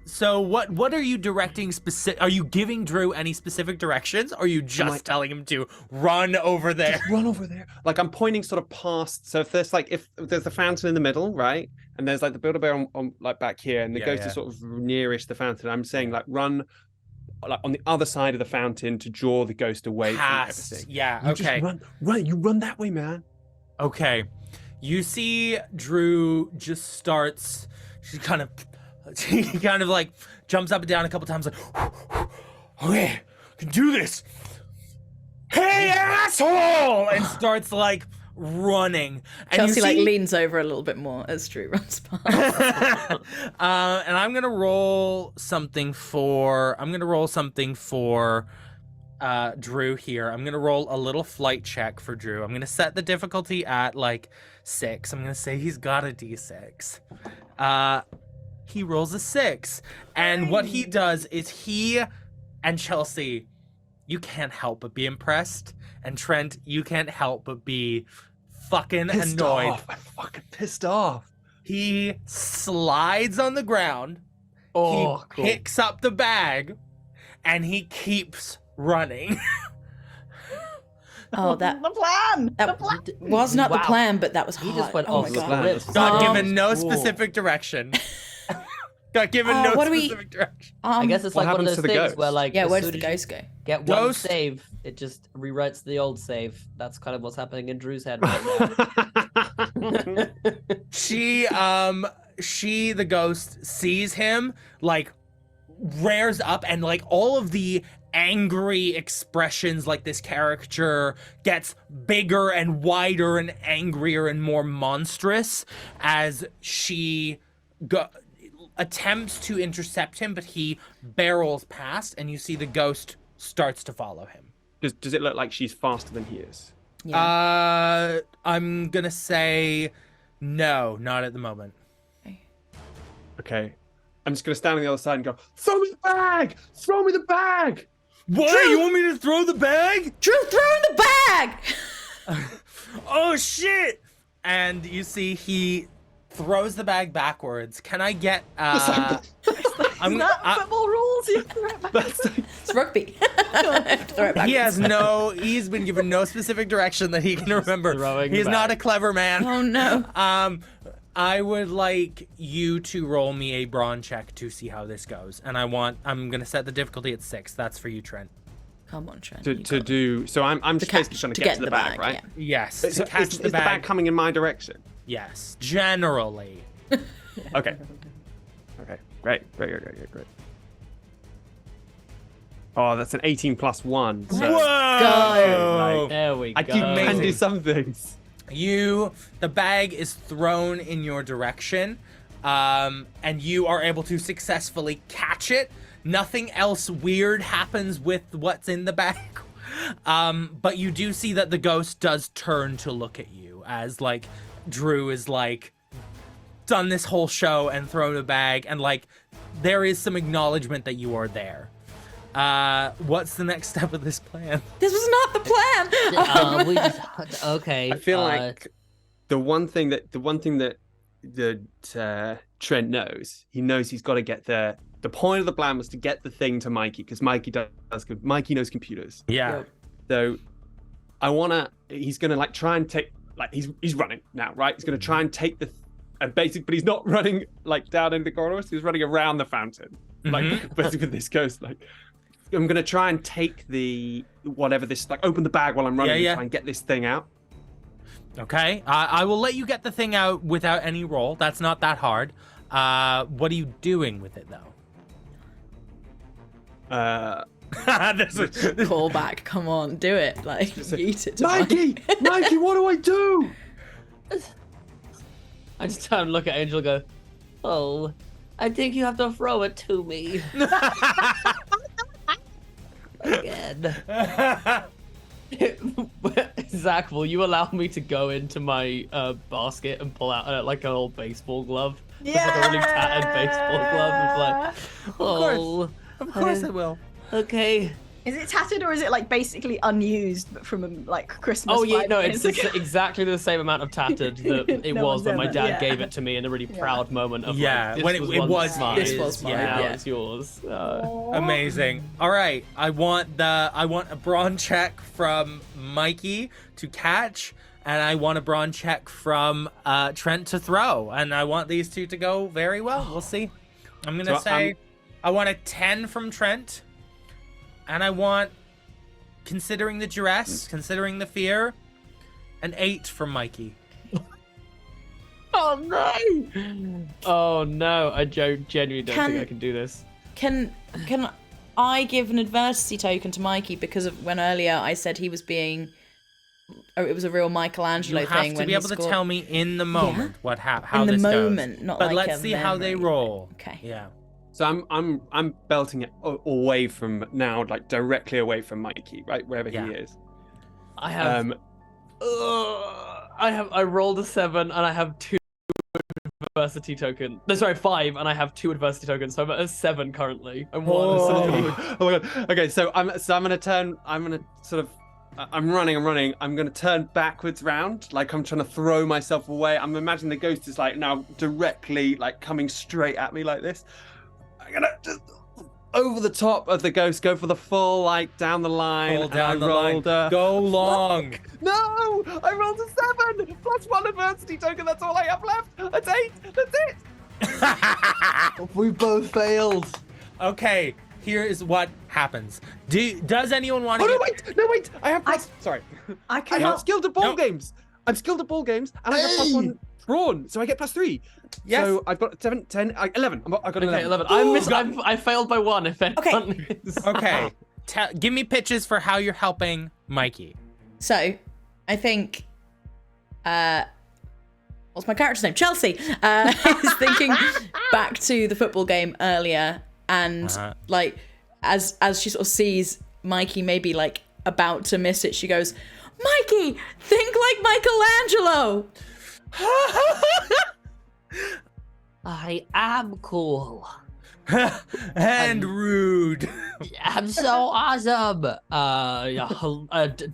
C: So what are you directing specific? Are you giving Drew any specific directions? Or are you just telling him to run over there?
D: Just run over there. Like I'm pointing sort of past. So if there's the fountain in the middle, right, and there's like the Build-A-Bear on like back here, and the ghost is sort of nearish the fountain. I'm saying like run. Like on the other side of the fountain to draw the ghost away from everything.
C: Yeah,
D: You
C: okay.
D: just run. You run that way, man.
C: Okay. You see Drew just starts, he kind of like jumps up and down a couple times like, okay, I can do this. Hey, asshole! And starts like running. And
A: Chelsea like leans over a little bit more as Drew runs past.
C: And I'm gonna roll something for Drew here. I'm gonna roll a little flight check for Drew. I'm gonna set the difficulty at like 6. I'm gonna say he's got a D6. He rolls a 6, and what he does is he and Chelsea, you can't help but be impressed, and Trent, you can't help but be fucking
D: Pissed
C: annoyed.
D: off. I'm fucking pissed off.
C: He slides on the ground.
E: Oh,
C: He picks up the bag, and he keeps running.
A: Oh, that
B: The plan.
A: that was not the plan, but that was hard.
E: He just went
A: oh
E: off
A: my
E: the
A: God.
E: cliff.
C: Got
A: Um,
C: given no specific direction. Got given no
A: what do we-
C: specific direction.
E: I guess it's
D: What
E: like one of
D: happens
E: those
D: to the
E: things
D: ghost?
E: where like
A: Yeah,
E: as
A: where does
E: soon
A: the
E: as you
A: ghost go?
E: get one
C: Ghost-
E: save, it just rewrites the old save. That's kind of what's happening in Drew's head right now.
C: She the ghost sees him, like rears up, and like all of the angry expressions, like this character gets bigger and wider and angrier and more monstrous as she attempts to intercept him, but he barrels past, and you see the ghost starts to follow him.
D: Does it look like she's faster than he is?
A: Yeah.
C: I'm gonna say no, not at the moment.
D: Okay. I'm just gonna stand on the other side and go, throw me the bag! Throw me the bag!
C: What?
A: Drew!
C: You want me to throw the bag?
A: Drew, throw in the bag!
C: Oh shit! And you see he throws the bag backwards. Can I get
B: Isn't that football rules? You throw it back.
A: It's rugby. Throw it back.
C: he's been given no specific direction that he can remember.
E: throwing the
C: He's not
E: bag.
C: a clever man.
A: Oh no.
C: I would like you to roll me a brawn check to see how this goes. And I'm gonna set the difficulty at 6. That's for you, Trent.
A: Come on, Trent.
D: To
A: you got it.
D: do. So I'm just basically trying to get to the bag, right?
A: Yeah.
C: Yes.
D: So
C: To catch
D: is
C: the bag.
D: coming in my direction?
C: Yes. Generally.
D: Okay. Okay. Great. Oh, that's an 18 plus 1. So
C: Whoa!
E: There we
D: I
E: go.
D: can do some things.
C: The bag is thrown in your direction, and you are able to successfully catch it. Nothing else weird happens with what's in the bag. But you do see that the ghost does turn to look at you as like Drew is like done this whole show and thrown a bag, and like there is some acknowledgement that you are there. What's the next step of this plan?
A: This was not the plan.
E: We just okay.
D: I feel like the one thing that Trent knows, he knows he's got to get the point of the plan was to get the thing to Mikey, because Mikey knows computers.
C: Yeah.
D: So he's gonna like try and take, like he's running now, right? He's gonna try and take but he's not running like down into the corridors. He's running around the fountain, like basically with this ghost. Like, I'm gonna try and take open the bag while I'm running and try and get this thing out.
C: Okay, I will let you get the thing out without any roll. That's not that hard. What are you doing with it though?
A: Call back. Come on, do it. Like, eat it.
D: Mikey, what do I do?
F: I just turn and look at Angel and go, oh, I think you have to throw it to me. Again. Zach, will you allow me to go into my basket and pull out like an old baseball glove?
B: Yeah.
F: It's like a really tattered baseball glove. It's like,
C: Of course I will.
F: Okay.
B: Is it tattered or is it like basically unused but from like Christmas?
F: Oh yeah,
B: 5
F: no,
B: years
F: it's
B: ago?
F: exactly the same amount of tattered that it
B: No
F: was
B: one's
F: when my
B: ever-
F: dad
B: yeah.
F: gave it to me in a really proud moment of like, this
C: when it
F: once
C: was
F: mine.
A: This was mine,
F: Yeah,
A: yeah.
F: it's yours.
C: Amazing. All right, I want a brawn check from Mikey to catch, and I want a brawn check from Trent to throw, and I want these two to go very well. We'll see. I'm gonna say I want a 10 from Trent, and I want, considering the duress, considering the fear, an 8 from Mikey.
F: Oh no! Oh no! I genuinely don't think I can do this.
A: Can I give an adversity token to Mikey because of when earlier I said he was being, or it was a real Michelangelo
C: You
A: thing.
C: have to
A: when
C: be
A: he
C: able to
A: scored.
C: tell me in the moment how
A: In the
C: this
A: moment,
C: goes.
A: not
C: but
A: like
C: let's
A: a
C: see how they
A: memory.
C: roll.
A: Okay.
C: Yeah.
D: So I'm belting it away from now, like directly away from Mikey, right, wherever he is.
F: I have. I rolled a 7 and I have 2 adversity tokens. No, sorry, 5 and I have 2 adversity tokens. So I'm at a 7 currently. And one is
D: Oh my god. Okay, so I'm gonna turn. I'm gonna sort of. I'm running. I'm gonna turn backwards round, like I'm trying to throw myself away. I'm imagining the ghost is like now directly like coming straight at me like this. I'm gonna just over the top of the ghost, go for the full like down the line.
C: Roll down
D: and
C: the
D: I
C: line.
D: rolled a...
C: Go long.
D: No, I rolled a 7 plus 1 adversity token. That's all I have left. That's 8. That's it.
F: We both failed.
C: Okay, here is what happens. Does anyone want to?
D: Oh no wait! I have plus. Sorry,
B: I
D: I'm
B: cannot.
D: skilled at ball
C: No.
D: games. I'm skilled at ball games, and I have plus 1 brawn, so I get plus 3.
C: Yes.
D: So I've got 7, 10, 11. I got 11.
F: Okay, 11. I failed by 1. If anyone is.
C: Okay, give me pitches for how you're helping Mikey.
A: So, I think, what's my character's name? Chelsea is thinking back to the football game earlier, and like as she sort of sees Mikey maybe like about to miss it, she goes, "Mikey, think like Michelangelo."
F: I am cool.
C: And rude.
F: I'm so awesome.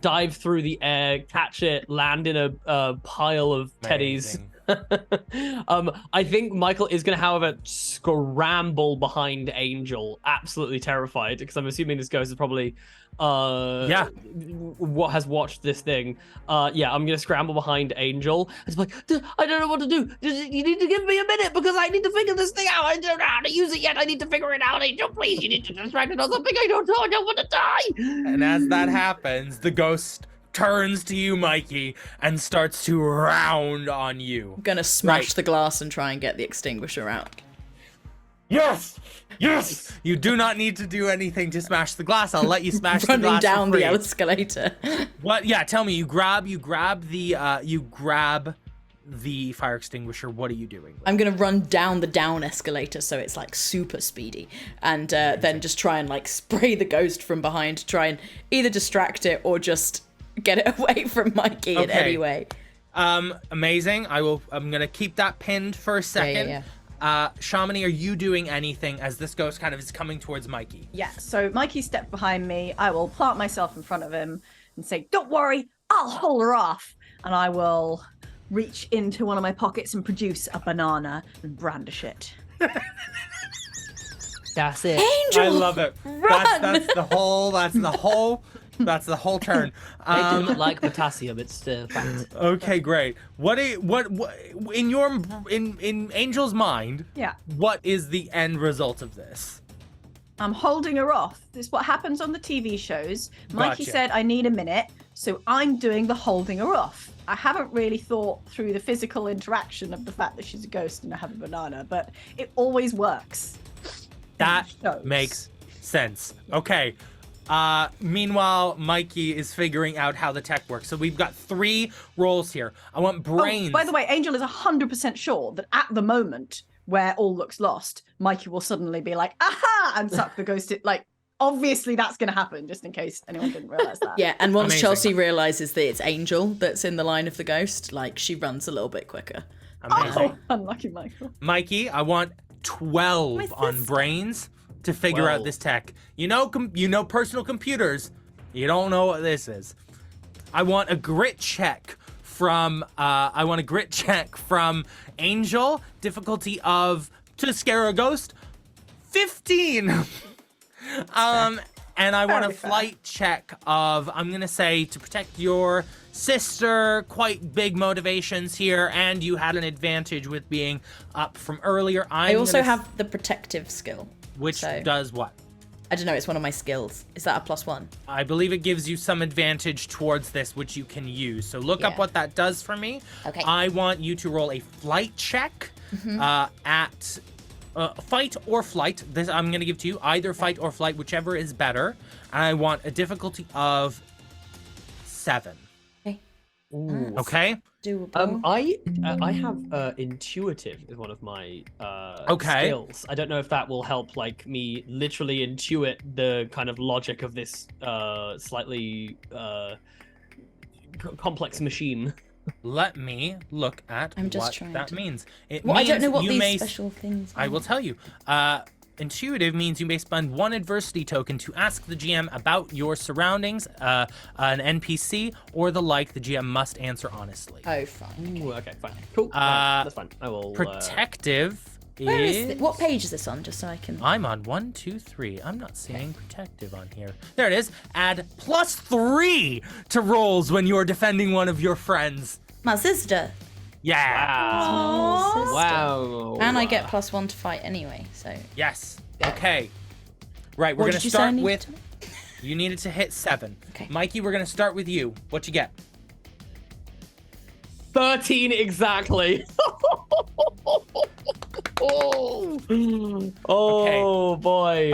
F: Dive through the air, catch it, land in a pile of teddies. I think Michael is going to, however, scramble behind Angel, absolutely terrified, because I'm assuming this ghost is probably what has watched this thing. I'm gonna scramble behind Angel. It's like, I don't know what to do. You need to give me a minute because I need to figure this thing out. I don't know how to use it yet. I need to figure it out. Angel, please, you need to distract it on something. I don't know. I don't want to die.
C: And as that happens, the ghost turns to you, Mikey, and starts to round on you.
A: I'm gonna smash the glass and try and get the extinguisher out.
C: Yes! Yes! You do not need to do anything to smash the glass. I'll let you smash the
A: Running
C: glass
A: down
C: for free.
A: the escalator.
C: What? Yeah, tell me. You grab the fire extinguisher. What are you doing?
A: I'm gonna run down the down escalator so it's like super speedy, and then just try and like spray the ghost from behind to try and either distract it or just get it away from Mikey in any way.
C: Amazing. I'm gonna keep that pinned for a second.
A: Yeah.
C: Shamini, are you doing anything as this ghost kind of is coming towards Mikey?
B: Yeah, so Mikey stepped behind me. I will plant myself in front of him and say, "Don't worry, I'll hold her off." And I will reach into one of my pockets and produce a banana and brandish it.
F: That's it.
A: Angel,
C: I love it.
A: run!
C: That's the whole That's the whole turn.
E: They do not like potassium. It's fact.
C: Okay, great. What in Angel's mind?
B: Yeah.
C: What is the end result of this?
B: I'm holding her off. This is what happens on the TV shows. Mikey
C: Gotcha.
B: said, I need a minute. So I'm doing the holding her off. I haven't really thought through the physical interaction of the fact that she's a ghost and I have a banana, but it always works.
C: That
B: Shows.
C: makes sense. Okay. Meanwhile, Mikey is figuring out how the tech works. So we've got 3 rolls here. I want brains.
B: Oh, by the way, Angel is 100% sure that at the moment where all looks lost, Mikey will suddenly be like, aha, and suck the ghost. Like, obviously that's going to happen, just in case anyone didn't realize that.
A: Yeah, and once
C: Amazing.
A: Chelsea realizes that it's Angel that's in the line of the ghost, like, she runs a little bit quicker.
C: Amazing.
B: Oh, unlucky Michael.
C: Mikey, I want 12
A: My
C: on
A: sister.
C: brains to figure out
E: 12.
C: this tech. You know personal computers. You don't know what this is. I want a grit check from Angel. Difficulty of to scare a ghost 15. And I want a
B: Very fair.
C: flight check of, I'm gonna say, to protect your sister. Quite big motivations here, and you had an advantage with being up from earlier.
A: I also have the protective skill.
C: which
A: so-
C: does what?
A: I don't know, it's one of my skills. Is that a +1?
C: I believe it gives you some advantage towards this, which you can use. So look up
A: Yeah.
C: what that does for me.
A: Okay.
C: I want you to roll a flight check at fight or flight. This I'm going to give to you, either fight or flight, whichever is better. And I want a difficulty of 7.
A: Okay.
E: Ooh.
C: Okay?
A: Doable.
E: I have intuitive is one of my
C: Okay.
E: skills. I don't know if that will help, like me literally intuit the kind of logic of this slightly complex machine.
C: Let me look at
A: I'm just
C: what
A: trying
C: that
A: to-
C: means. It
A: Well, I don't
C: means
A: know what
C: you
A: these
C: may
A: special things
C: I will tell you. Intuitive means you may spend 1 adversity token to ask the GM about your surroundings, an NPC, or the like. The GM must answer honestly.
A: Oh, fine.
E: Ooh, okay, fine, cool. That's fine. I will.
C: Protective
A: Where is
C: is...
A: what page is this on, just so I can...
C: I'm on 1, 2, 3. I'm not seeing protective on here. There it is. Add +3 to rolls when you're defending one of your friends.
A: My sister.
C: Yeah.
A: My sister.
E: Wow.
A: And I get +1 to fight anyway, so...
C: Yes. Okay. Right, we're
A: What
C: going
A: did
C: to
A: you say I
C: start
A: needed
C: with...
A: to-
C: You needed to hit 7.
A: Okay.
C: Mikey, we're going to start with you. What you get?
E: 13 exactly. Oh boy.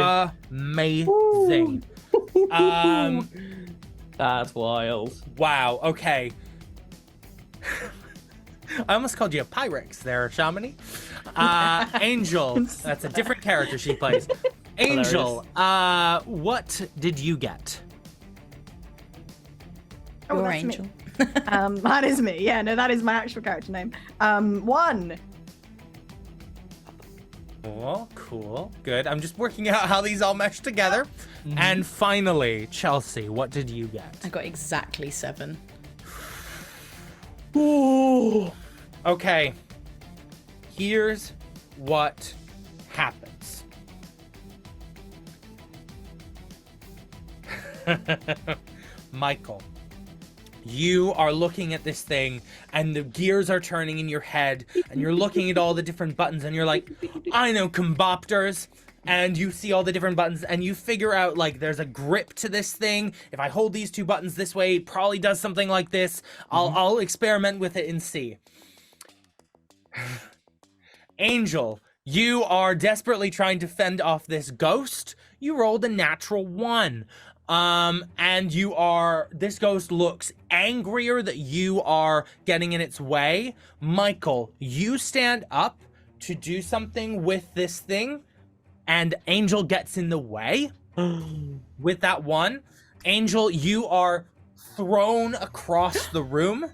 C: Amazing.
E: That's wild.
C: Wow. Okay. I almost called you a Pyrex there, Shamini. Angel. That's a different character she plays. Angel, what did you get?
B: Oh,
A: Your
B: that's me.
A: angel.
B: That is me. Yeah, no, that is my actual character name. 1.
C: Oh, cool. Good. I'm just working out how these all mesh together. And finally, Chelsea, what did you get?
A: I got exactly 7.
C: Ooh. Okay. Here's what happens. Michael, you are looking at this thing and the gears are turning in your head and you're looking at all the different buttons and you're like, I know combopters. And you see all the different buttons and you figure out, like, there's a grip to this thing. If I hold these 2 buttons this way, it probably does something like this. I'll experiment with it and see. Angel, you are desperately trying to fend off this ghost. You rolled a natural 1. And this ghost looks angrier that you are getting in its way. Michael, you stand up to do something with this thing. And Angel gets in the way with that 1. Angel, you are thrown across the room.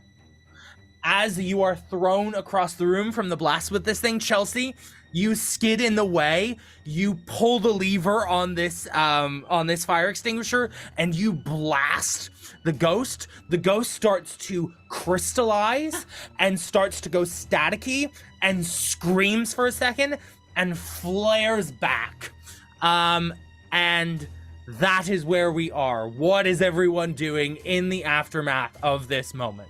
C: As you are thrown across the room from the blast with this thing, Chelsea, you skid in the way. You pull the lever on this fire extinguisher, and you blast the ghost. The ghost starts to crystallize and starts to go staticky and screams for a second and flares back. And that is where we are. What is everyone doing in the aftermath of this moment?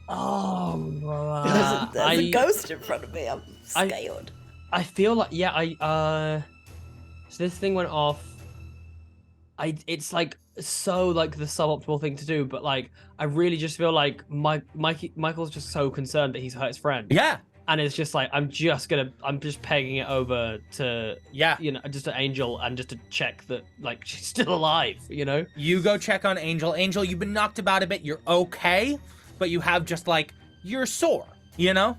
E: Oh,
A: There's a ghost in front of me. I'm scared.
E: I feel like so this thing went off. It's like so like the suboptimal thing to do, but like I really just feel like Michael's just so concerned that he's hurt his friend.
C: Yeah.
E: And it's just like I'm just pegging it over to just to Angel and just to check that like she's still alive,
C: You go check on Angel. Angel, you've been knocked about a bit. You're okay, but you have just like you're sore, You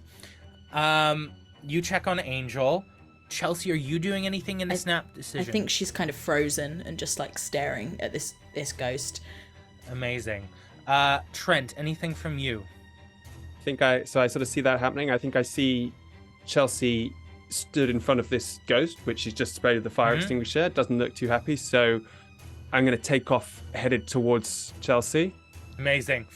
C: check on Angel. Chelsea, are you doing anything in the snap decision?
A: I think she's kind of frozen and just like staring at this ghost.
C: Amazing. Trent, anything from you?
D: I sort of see that happening. I think I see Chelsea stood in front of this ghost, which she's just sprayed with the fire extinguisher. Doesn't look too happy, so I'm going to take off, headed towards Chelsea.
C: Amazing.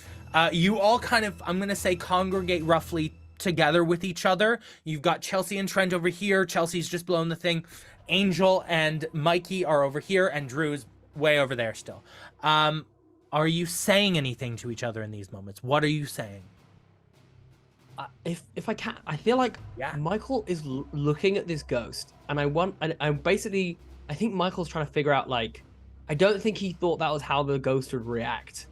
C: You all kind of, I'm going to say, congregate roughly together with each other. You've got Chelsea and Trent over here. Chelsea's just blown the thing. Angel and Mikey are over here, and Drew's way over there still. Are you saying anything to each other in these moments? What are you saying?
E: If I can, I feel like Michael is looking at this ghost, and I think Michael's trying to figure out like, I don't think he thought that was how the ghost would react,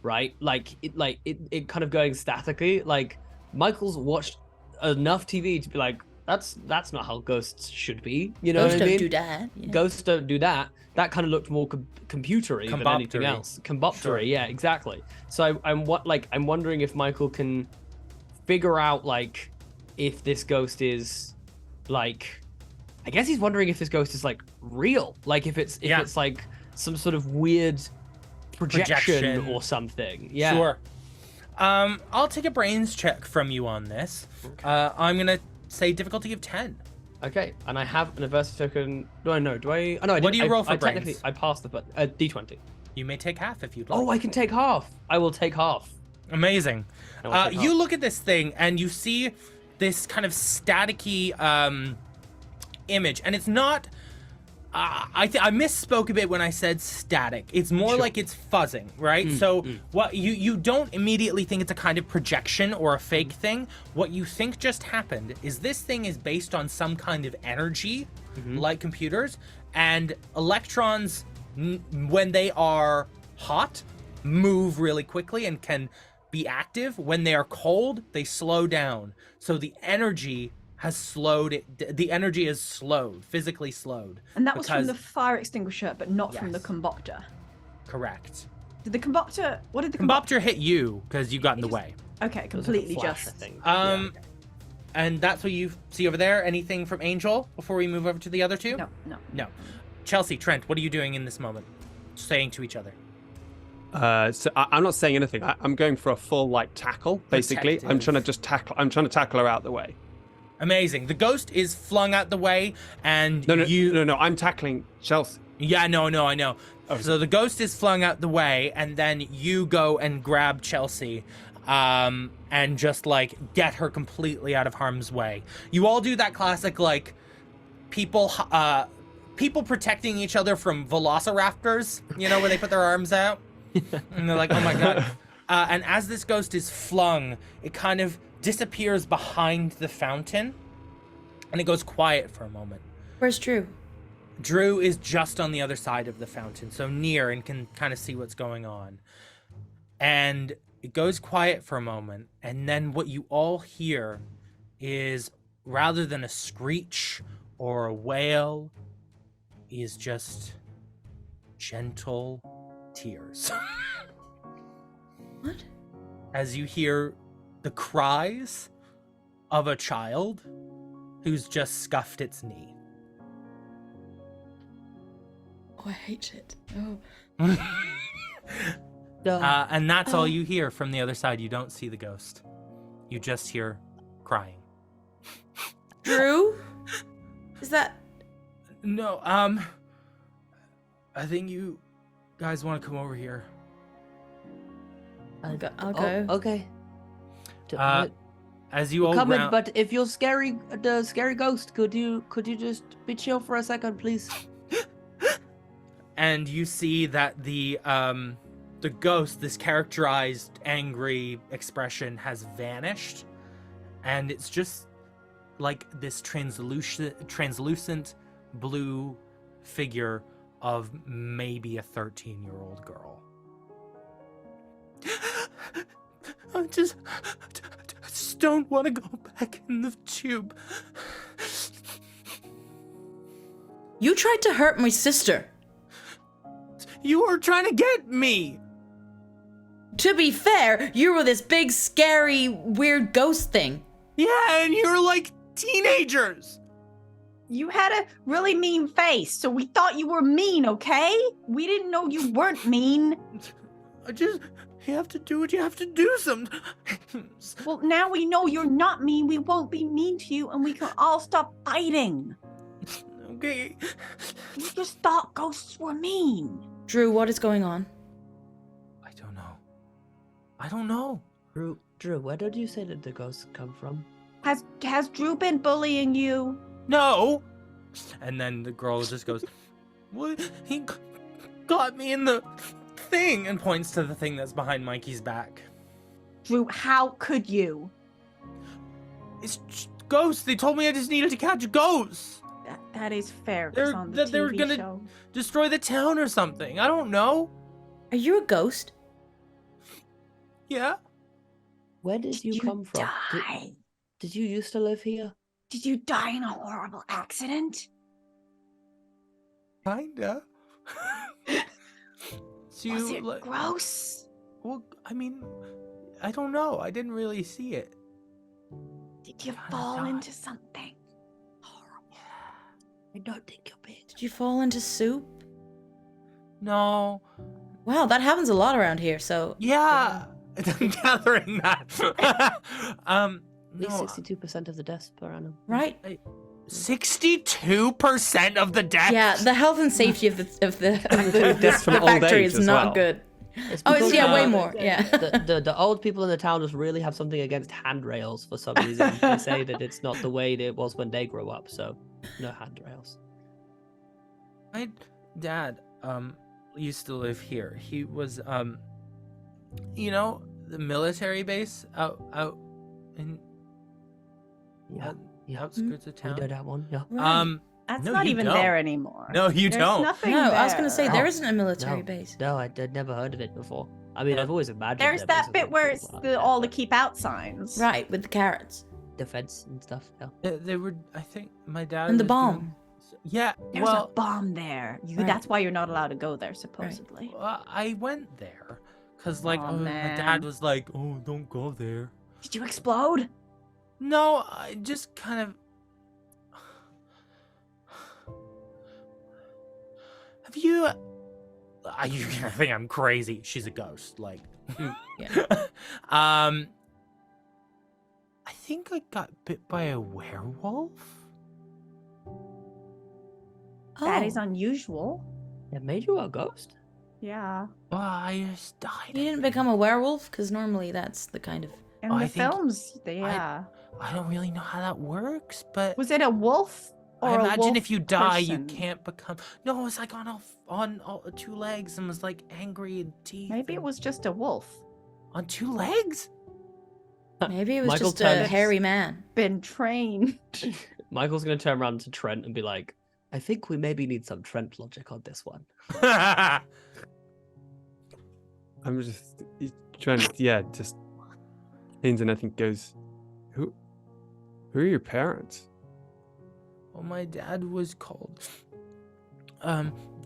E: right? It kind of going statically. Like Michael's watched enough TV to be like, that's not how ghosts should be. You know
A: Ghosts
E: what I mean?
A: don't do that. Yeah.
E: Ghosts don't do that. That kind of looked more computery than anything else. Comboptory,
C: Sure.
E: yeah, exactly. So I'm wondering if Michael can figure out like if this ghost is like, I guess he's wondering if this ghost is like real, like if it's like some sort of weird projection or something. Yeah.
C: Sure. I'll take a brains check from you on this.
E: Okay.
C: I'm gonna say difficulty of 10.
E: Okay, and I have an adversity token. Do I? Oh no, I
C: What do you roll for
E: I
C: brains?
E: technically I passed the D20.
C: You may take half if you'd like.
E: Oh, I can take half. I will take half.
C: Amazing.
E: I will take
C: You
E: half.
C: look at this thing and you see this kind of staticky image, and it's not. I misspoke a bit when I said static. It's more
E: Sure.
C: like it's fuzzing, right? So what you don't immediately think it's a kind of projection or a fake thing. What you think just happened is this thing is based on some kind of energy, like computers, and electrons, when they are hot, move really quickly and can be active. When they are cold, they slow down. So the energy has slowed. The energy is slowed, physically slowed.
B: And that was from
C: because-
B: the fire extinguisher, but not from the
C: Yes.
B: combopter.
C: Correct.
B: Did the combopter? What did the
C: Combopter hit you because you got in the
B: It
C: way.
B: Okay,
E: It was like a
B: completely
E: flash,
B: just.
E: I think.
C: And that's what you see over there. Anything from Angel before we move over to the other two?
B: No.
C: No. Chelsea, Trent, what are you doing in this moment? Saying to each other.
D: So I'm not saying anything. I'm going for a full like tackle. Basically, I'm trying to just tackle. I'm trying to tackle her out the way.
C: Amazing. The ghost is flung out the way, and
D: No. I'm tackling Chelsea.
C: Yeah, no, I know.
D: Oh.
C: So the ghost is flung out the way, and then you go and grab Chelsea, and just like get her completely out of harm's way. You all do that classic like people protecting each other from velociraptors, where they put their arms out, and they're like, oh my god. And as this ghost is flung, it kind of disappears behind the fountain, and it goes quiet for a moment.
A: Where's Drew?
C: Drew is just on the other side of the fountain, so near, and can kind of see what's going on. And it goes quiet for a moment, and then what you all hear is, rather than a screech or a wail, is just gentle tears.
A: What?
C: As you hear the cries of a child who's just scuffed its knee.
A: Oh, I hate it. Oh.
C: And that's all you hear from the other side. You don't see the ghost. You just hear crying.
A: Drew? Is that...
C: No, I think you guys want to come over here.
A: I'll go.
F: Oh, okay.
C: As you all
F: Come in,
C: round...
F: but if you're scary, the scary ghost, could you just be chill for a second, please?
C: and you see that the ghost, this characterized angry expression, has vanished, and it's just like this translucent blue figure of maybe a 13-year-old girl. I just don't want to go back in the tube.
A: You tried to hurt my sister.
C: You were trying to get me.
A: To be fair, you were this big, scary, weird ghost thing.
C: Yeah, and you're like teenagers.
B: You had a really mean face, so we thought you were mean, okay? We didn't know you weren't mean.
C: You have to do what you have to do sometimes.
B: Well, now we know you're not mean. We won't be mean to you, and we can all stop fighting.
C: Okay.
B: We just thought ghosts were mean.
A: Drew, what is going on?
C: I don't know.
F: Drew, where did you say that the ghosts come from?
B: Has Drew been bullying you?
C: No. And then the girl just goes, "What? He got me in the thing," and points to the thing that's behind Mikey's back.
B: Drew, how could you?
C: It's just ghosts. They told me I just needed to catch ghosts.
B: That is fair.
C: They're-
B: It's on the
C: that they were
B: TV
C: gonna-
B: show.
C: Destroy the town or something. I don't know.
A: Are you a ghost?
C: Yeah.
F: Where did you come from?
B: Die?
F: Did you used to live here?
B: Did you die in a horrible accident?
C: Kinda. So
B: Was
C: you,
B: it
C: like,
B: gross?
C: well, I mean, I don't know. I didn't really see it.
B: Did you
C: Kinda
B: fall
C: died.
B: into something horrible?
F: I don't think you're big.
A: Did you fall into soup?
C: No.
A: Wow, that happens a lot around here, so...
C: Yeah. I'm gathering that.
F: At least
C: No,
F: 62% of the deaths per annum.
A: Right?
C: 62% of the deaths.
A: Yeah, the health and safety of the
D: Deaths from old
A: factory
D: age
A: is
D: as
A: not
D: well.
A: good.
F: It's
A: Oh, it's
F: because,
A: yeah, way
C: uh,
A: more. Yeah.
F: the old people in the town just really have something against handrails for some reason. They say that it's not the way that it was when they grew up, so no handrails.
C: My dad used to live here. He was you know, the military base out in
F: Yeah, yeah.
C: outskirts of
F: We
C: town.
F: know that one. Yeah.
A: Right.
B: That's
C: No,
B: not
C: you
B: even
C: don't.
B: there anymore.
C: No, you
B: There's
C: don't.
B: Nothing
A: No, I was
B: there.
A: gonna say there
F: Oh,
A: isn't a military
F: no.
A: base.
F: No, I'd never heard of it before. I mean,
C: Yeah.
F: I've always imagined
B: There's
F: there
B: that
F: was
B: bit
F: something
B: where it's
F: cool out
B: the,
F: there,
B: all the
F: but
B: keep out signs.
A: Right, with the carrots.
F: defense and stuff. Yeah.
C: They were. I think my dad.
A: And the
C: was doing-
A: bomb.
C: Yeah.
B: There's
C: well,
B: a bomb there.
A: Right.
B: That's why you're not allowed to go there, supposedly.
C: I went there because like
B: Aw,
C: my
B: man.
C: dad was like, "Oh, don't go there."
B: Did you explode?
C: No, I just kind of. Have you? You think I'm crazy? She's a ghost. Like,
A: Yeah.
C: I think I got bit by a werewolf.
B: That is
A: Oh,
B: unusual.
F: That made you a ghost?
B: Yeah.
C: Well, I just died.
A: you didn't become a werewolf? Because normally that's the kind of...
B: In
C: Oh,
B: the
C: I think
B: films, yeah.
C: I don't really know how that works, but
B: Was it a wolf or
C: I
B: a
C: imagine
B: wolf
C: if you die, you
B: person?
C: can't become. No, it was like on all two legs and was like angry and teeth.
B: Maybe it
C: and-
B: was just a wolf.
C: on two legs.
A: Maybe it was
F: Michael
A: just a
F: Turner.
A: hairy man.
B: Been trained.
F: Michael's gonna turn around to Trent and be like, "I think we maybe need some Trent logic on this one."
D: I'm just trying to, yeah, just leans in, I think goes, who are your parents?
C: Well, my dad was called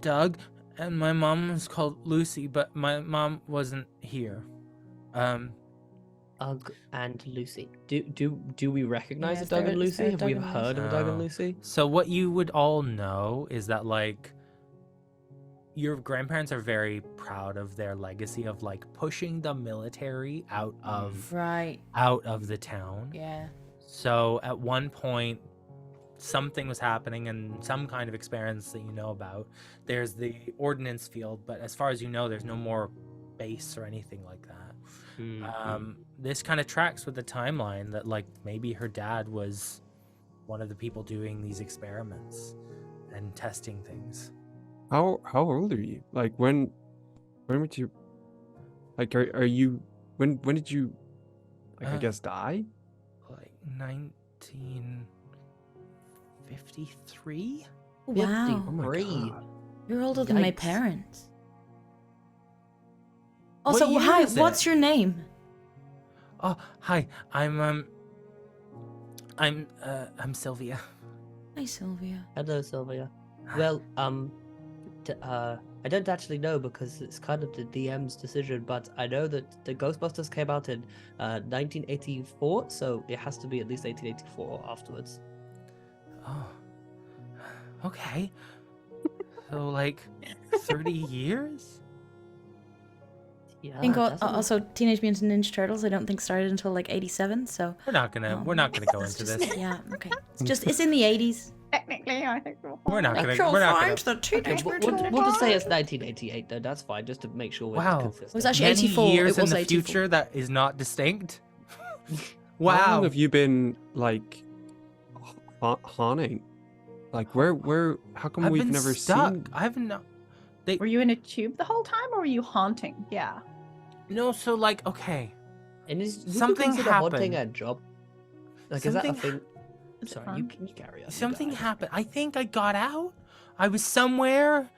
C: Doug, and my mom was called Lucy, but my mom wasn't here.
F: Ugg and Lucy. Do we recognize
A: Yeah,
F: a Doug and
A: is there
F: Lucy?
A: a
F: Have
A: Doug
F: we
A: and
F: heard of a Doug and
C: Oh.
F: Lucy?
C: So what you would all know is that like your grandparents are very proud of their legacy of like pushing the military out of
A: Right.
C: the town.
A: Yeah.
C: So at one point, something was happening and some kind of experience that you know about. There's the ordnance field, but as far as you know, there's no more base or anything like that. This kind of tracks with the timeline that like maybe her dad was one of the people doing these experiments and testing things.
D: How old are you? Like when would you like are you when did you like I guess die?
C: Like 1953?
A: Wow.
D: Oh my
E: 53.
D: god.
A: You're older than my
E: Yikes.
A: parents.
C: What
A: Also,
C: year
A: hi,
C: is
A: what's
C: it?
A: your name?
C: Oh, hi. I'm Sylvia.
A: Hi, Sylvia.
E: Hello, Sylvia. Well, I don't actually know because it's kind of the DM's decision, but I know that the Ghostbusters came out in 1984, so it has to be at least 1884 afterwards.
C: Oh. Okay. So like 30 years?
E: Yeah,
A: I think
E: that's enough.
A: also Teenage Mutant Ninja Turtles I don't think started until like 87, so
C: We're not gonna go
A: it's
C: into
A: just,
C: this.
A: yeah, okay. It's in the 80s.
B: Technically, I think
C: We're not gonna
A: You'll
C: we're not
A: find
C: gonna
A: the Teenage Mutant Ninja
E: We'll just say it's 1988, though. That's fine, just to make sure we're
C: Wow.
E: consistent.
A: It was actually
C: many
A: 84.
C: years
A: It was
C: in the
A: 84.
C: future that is not distinct.
D: How long
C: Wow.
D: have you been like haunting? Like where how come
C: I've
D: we've
C: been
D: never
C: stuck.
D: seen
C: I've not.
B: Were you in a tube the whole time, or were you haunting? Yeah.
C: No, so like okay.
E: And would
C: Something
E: you consider haunting
C: happened.
E: a job? Like, is that a
C: Something
E: thing?
B: Is it
E: Sorry,
B: fun?
E: you carry on. you
C: Something
E: go ahead.
C: happened. I think I got out. I was somewhere.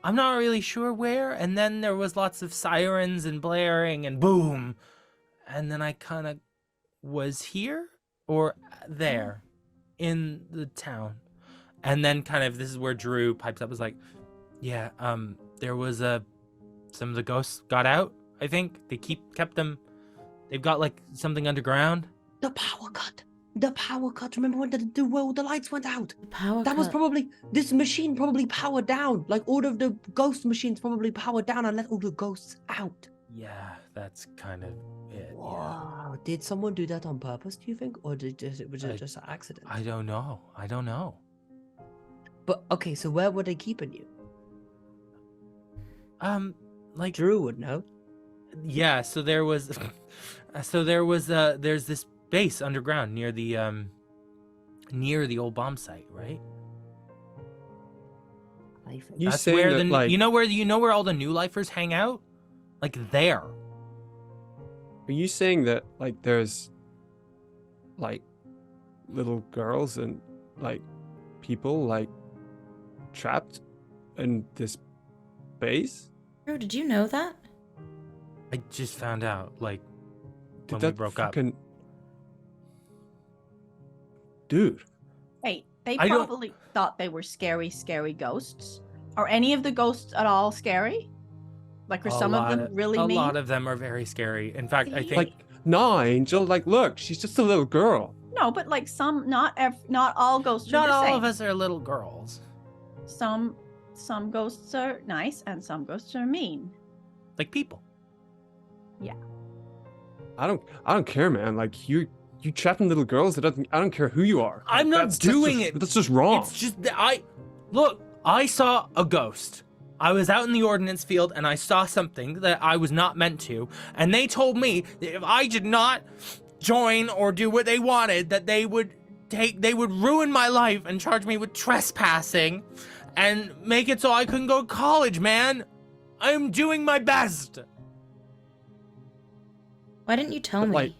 C: I'm not really sure where. And then there was lots of sirens and blaring and boom. And then I kind of was here or there in the town. And then kind of this is where Drew pipes up, is like, yeah, there was some of the ghosts got out. I think they kept them. They've got like something underground.
F: The power cut. The power cut. Remember when the lights went out?
A: The power
F: That was
A: cut.
F: probably this machine probably powered down. Like all of the ghost machines probably powered down and let all the ghosts out.
C: Yeah, that's kind of it. Yeah.
F: Wow. Did someone do that on purpose, do you think? Or was it just an accident?
C: I don't know. I don't know.
F: But okay, so where were they keeping you?
C: Like
F: Drew would know.
C: yeah. So there was, there's this base underground near the old bomb site, right?
F: I think.
D: You
C: That's
D: saying
C: where
D: that,
C: the
D: like,
C: you know where all the new lifers hang out, like there.
D: Are you saying that like there's like little girls and like people like trapped in this base?
A: Drew, did you know that?
C: I just found out like
D: Did
C: when
D: that
C: we broke up.
D: fucking... Dude,
B: Wait, they
C: I don't-
B: probably thought they were scary ghosts. Are any of the ghosts at all scary? Like, are some of them really
C: a
B: mean?
C: lot of them are very scary. In fact, I think
D: like, nah, Angel, like, look, she's just a little girl.
B: No, but like some, not all ghosts are
C: not
B: the
C: all
B: same.
C: of us are little girls.
B: Some ghosts are nice and some ghosts are mean.
C: Like people.
D: I don't care, man. Like, you trapping little girls. I don't care who you are.
C: I'm
D: Like,
C: not
D: that's
C: doing
D: just,
C: it.
D: That's just wrong.
C: It's just that I saw a ghost. I was out in the ordnance field and I saw something that I was not meant to, and they told me that if I did not join or do what they wanted, that they would ruin my life and charge me with trespassing and make it so I couldn't go to college, man. I'm doing my best.
A: Why didn't you tell
D: But,
A: me?
D: like-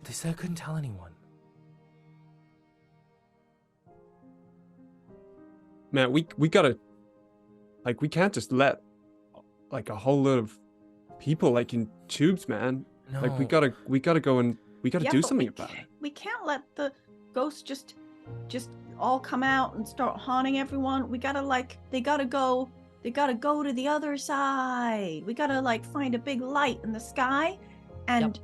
C: They said I couldn't tell anyone.
D: Man, we gotta, like, we can't just let like a whole lot of people like in tubes, man.
C: No.
D: Like, we gotta go and we gotta
B: Yeah,
D: do
B: but
D: something about it.
B: We can't let the ghosts just all come out and start haunting everyone. We gotta they gotta go to the other side. We gotta like find a big light in the sky and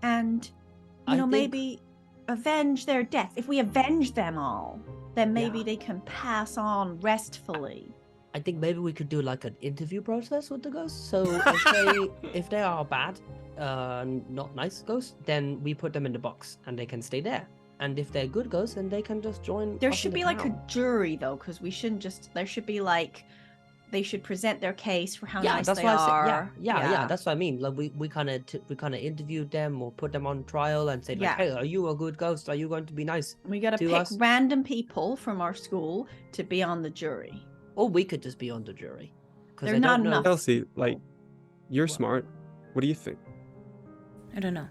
E: I think-
B: maybe avenge their death. If we avenge them all, then maybe
E: Yeah.
B: they can pass on restfully.
F: I think maybe we could do like an interview process with the ghosts. So if they are bad, not nice ghosts, then we put them in the box and they can stay there. And if they're good ghosts, then they can just join.
B: There
F: us in
B: should
F: the
B: be like a
F: town.
B: jury though, because we shouldn't just. There should be like they should present their case for how
F: Yeah,
B: nice
F: that's
B: they
F: why I said,
B: are.
F: yeah, that's what I mean. Like we kind of interviewed them or put them on trial and said like,
B: Yeah.
F: hey, are you a good ghost? Are you going to be nice?
B: We got to
F: to
B: pick
F: us?
B: random people from our school to be on the jury.
F: Or we could just be on the jury. Because
B: They're
F: I
B: not
F: don't know.
B: enough.
D: Chelsea, like, you're
F: What?
D: smart. What do you think?
A: I don't know.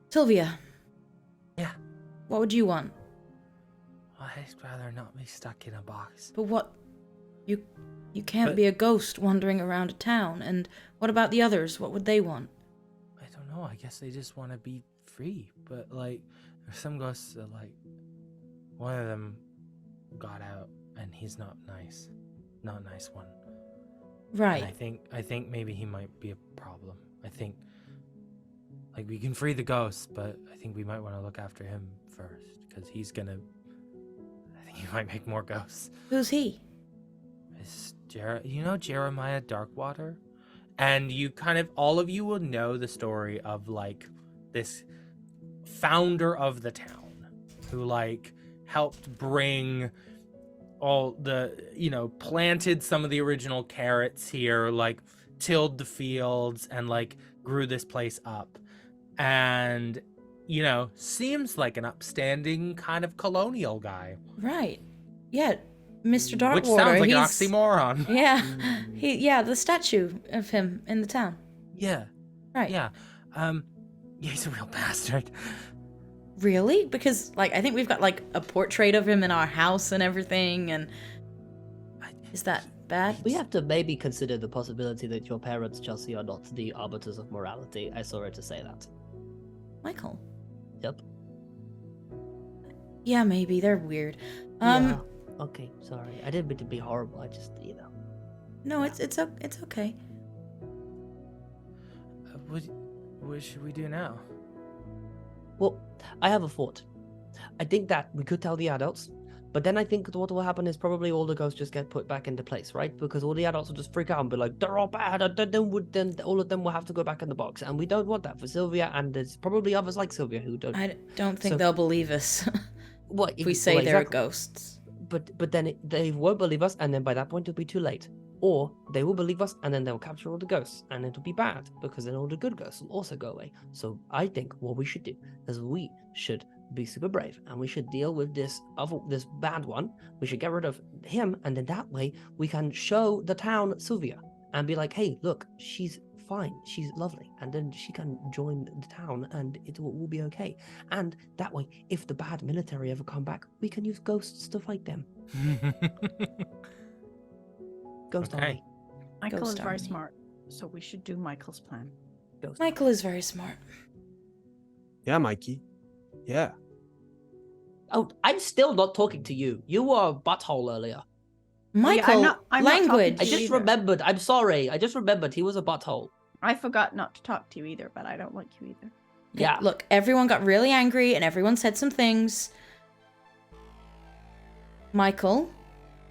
A: Sylvia.
C: Yeah.
A: What would you want?
C: I'd rather not be stuck in a box.
A: But what? You can't
C: But-
A: be a ghost wandering around a town. And what about the others? What would they want?
C: I don't know. I guess they just want to be free. But like, there's some ghosts that like, one of them got out, and he's not nice. Not a nice one.
A: Right.
C: And I think maybe he might be a problem. I think like we can free the ghost, but I think we might want to look after him first because he's gonna. I think he might make more ghosts.
A: Who's he?
C: Is you know Jeremiah Darkwater? And you kind of all of you will know the story of like this founder of the town who like helped bring all the, planted some of the original carrots here, like tilled the fields and like grew this place up. And, seems like an upstanding kind of colonial guy.
A: Right. Yeah, Mr. Darkwater.
C: Which sounds like an
A: he's-
C: oxymoron.
A: Yeah. The statue of him in the town.
C: Yeah.
A: Right.
C: Yeah. He's a real bastard.
A: Really? Because I think we've got a portrait of him in our house and everything. And is that bad?
F: We have to maybe consider the possibility that your parents, Chelsea, are not the arbiters of morality. I sorry to say that.
A: Michael.
F: Yep.
A: Yeah, maybe they're weird.
F: Yeah. Okay, sorry. I didn't mean to be horrible. I just,
A: No, it's okay.
C: What should we do now?
F: Well, I have a thought. I think that we could tell the adults, but then I think what will happen is probably all the ghosts just get put back into place, right? Because all the adults will just freak out and be like, they're all bad, and then all of them will have to go back in the box. And we don't want that for Sylvia, and there's probably others like Sylvia who don't.
A: I don't think
F: So-
A: they'll believe us
F: What
A: if we say
F: well,
A: they're
F: exactly.
A: ghosts.
F: But then they won't believe us, and then by that point it'll be too late. Or they will believe us, and then they'll capture all the ghosts, and it'll be bad because then all the good ghosts will also go away. So I think what we should do is we should be super brave, and we should deal with this bad one. We should get rid of him, and then that way we can show the town Sylvia and be like, "Hey, look, she's fine, she's lovely," and then she can join the town, and it will be okay. And that way, if the bad military ever come back, we can use ghosts to fight them. Ghost
C: Okay.
F: army.
B: Michael
A: Ghost
B: is very
A: army.
B: smart, so we should do Michael's plan.
F: Ghost
A: Michael is very smart.
D: Yeah, Mikey. Yeah.
F: Oh, I'm still not talking to you. You were a butthole earlier.
A: Michael,
B: I'm not talking
A: language.
B: to
F: I
B: you
F: just
B: either.
F: remembered. I'm sorry. I just remembered he was a butthole.
B: I forgot not to talk to you either, but I don't like you either.
F: Yeah.
A: Look, everyone got really angry and everyone said some things. Michael,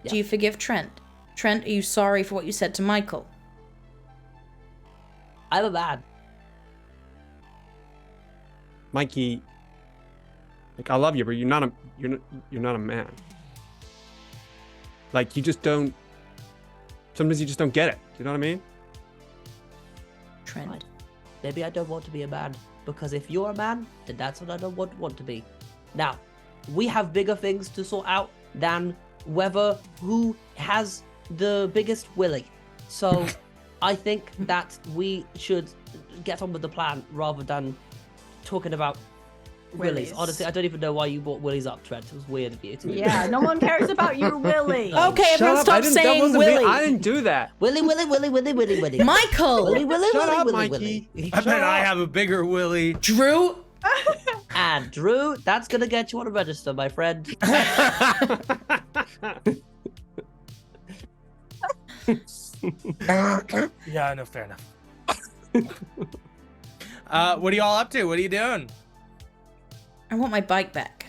F: Yeah.
A: do you forgive Trent? Trent, are you sorry for what you said to Michael?
F: I'm a man.
D: Mikey, like, I love you, but you're not a man. Like, you just don't. Sometimes you just don't get it. You know what I mean?
A: Trent.
F: Right. Maybe I don't want to be a man, because if you're a man, then that's what I don't want to be. Now, we have bigger things to sort out than who has the biggest willy. So I think that we should get on with the plan rather than talking about willies.
B: Willies.
F: Honestly, I don't even know why you brought willies up, Trent. It was weird of you.
B: Yeah, no one cares about your Willy.
A: Okay,
D: Shut
A: everyone
D: up.
A: stop
D: that
A: saying
D: wasn't me.
A: Willy.
D: I didn't do that.
F: Willy.
A: Michael!
F: Willy,
D: Shut up,
F: Willy,
D: Mikey.
F: Willy.
C: I bet I have a bigger willy.
A: Drew?
F: And Drew, that's gonna get you on a register, my friend.
C: Yeah, no, fair enough. What are y'all up to? What are you doing?
A: I want my bike back.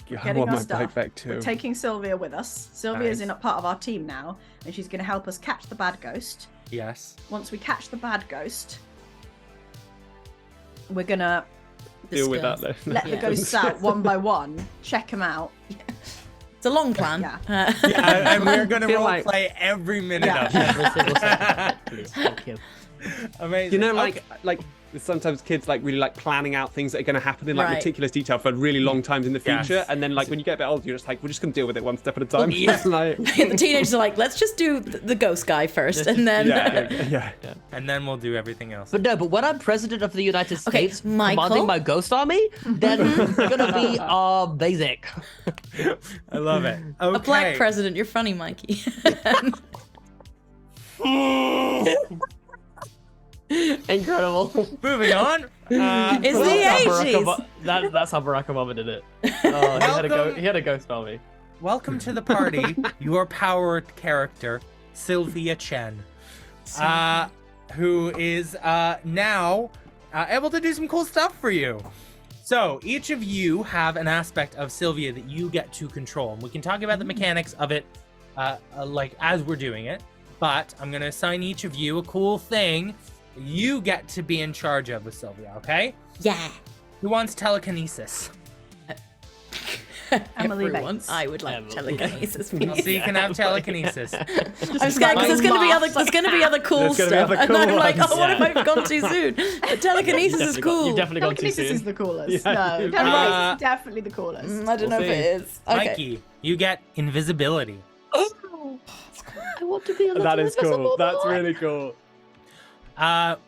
D: Yeah, I
B: Getting
D: want
B: our
D: my
B: stuff.
D: bike back
B: We're
D: too.
B: taking Sylvia with us. Sylvia's
C: Nice.
B: in a part of our team now, and she's going to help us catch the bad ghost.
C: Yes.
B: Once we catch the bad ghost, we're going to
D: Deal with that
A: Discuss.
D: then.
B: let the
A: Yeah.
B: ghosts out one by one, check them out,
A: It's a long plan.
B: Yeah.
C: Yeah, and we're gonna
D: Feel
C: role
D: like-
C: play every minute
B: Yeah.
C: of it.
E: Every single second, please. Thank you.
C: Amazing.
D: You know,
C: Okay.
D: like sometimes kids like really like planning out things that are going to happen in like
A: Right.
D: meticulous detail for really long times in the
C: Yes.
D: future, and then like when you get a bit older, you're just like, we're just going to deal with it one step at a time.
E: yeah.
D: Like,
A: The teenagers are like, let's just do the ghost guy first, and then
D: yeah.
C: And then we'll do everything else.
E: But no, but when I'm president of the United
A: Okay,
E: States,
A: Michael?
E: commanding my ghost army, then it's gonna be basic.
C: I love it. Okay.
A: a black president. You're funny, Mikey.
E: Incredible.
C: Moving on.
A: It's
E: Well,
A: the
E: that's how
A: 80s.
E: That's how Barack Obama did it. Oh,
C: Welcome.
E: he had a ghost army.
C: Welcome to the party, your powered character, Sylvia Chen, who is now able to do some cool stuff for you. So each of you have an aspect of Sylvia that you get to control, and we can talk about the mechanics of it, like as we're doing it. But I'm gonna assign each of you a cool thing you get to be in charge of with Sylvia. Okay?
A: Yeah.
C: Who wants telekinesis?
B: Emily
A: Everyone,
B: Bates.
A: I would like
E: Emily.
A: telekinesis.
C: So
A: please.
C: you can have telekinesis.
A: I'm scared because there's gonna be other cool
D: There's gonna be
A: stuff,
D: other
A: and
D: cool
A: I'm like,
D: ones.
A: oh, what if I've gone too soon? But telekinesis is cool.
E: You've definitely gone too
B: Telekinesis
E: soon.
B: is the coolest.
D: Yeah.
B: No, telekinesis is definitely the coolest.
A: I don't know
D: We'll
A: if it is. Okay.
C: Mikey, you get invisibility.
E: I want to be a little
D: That is cool.
E: invisible
D: That's
E: boy.
D: really cool.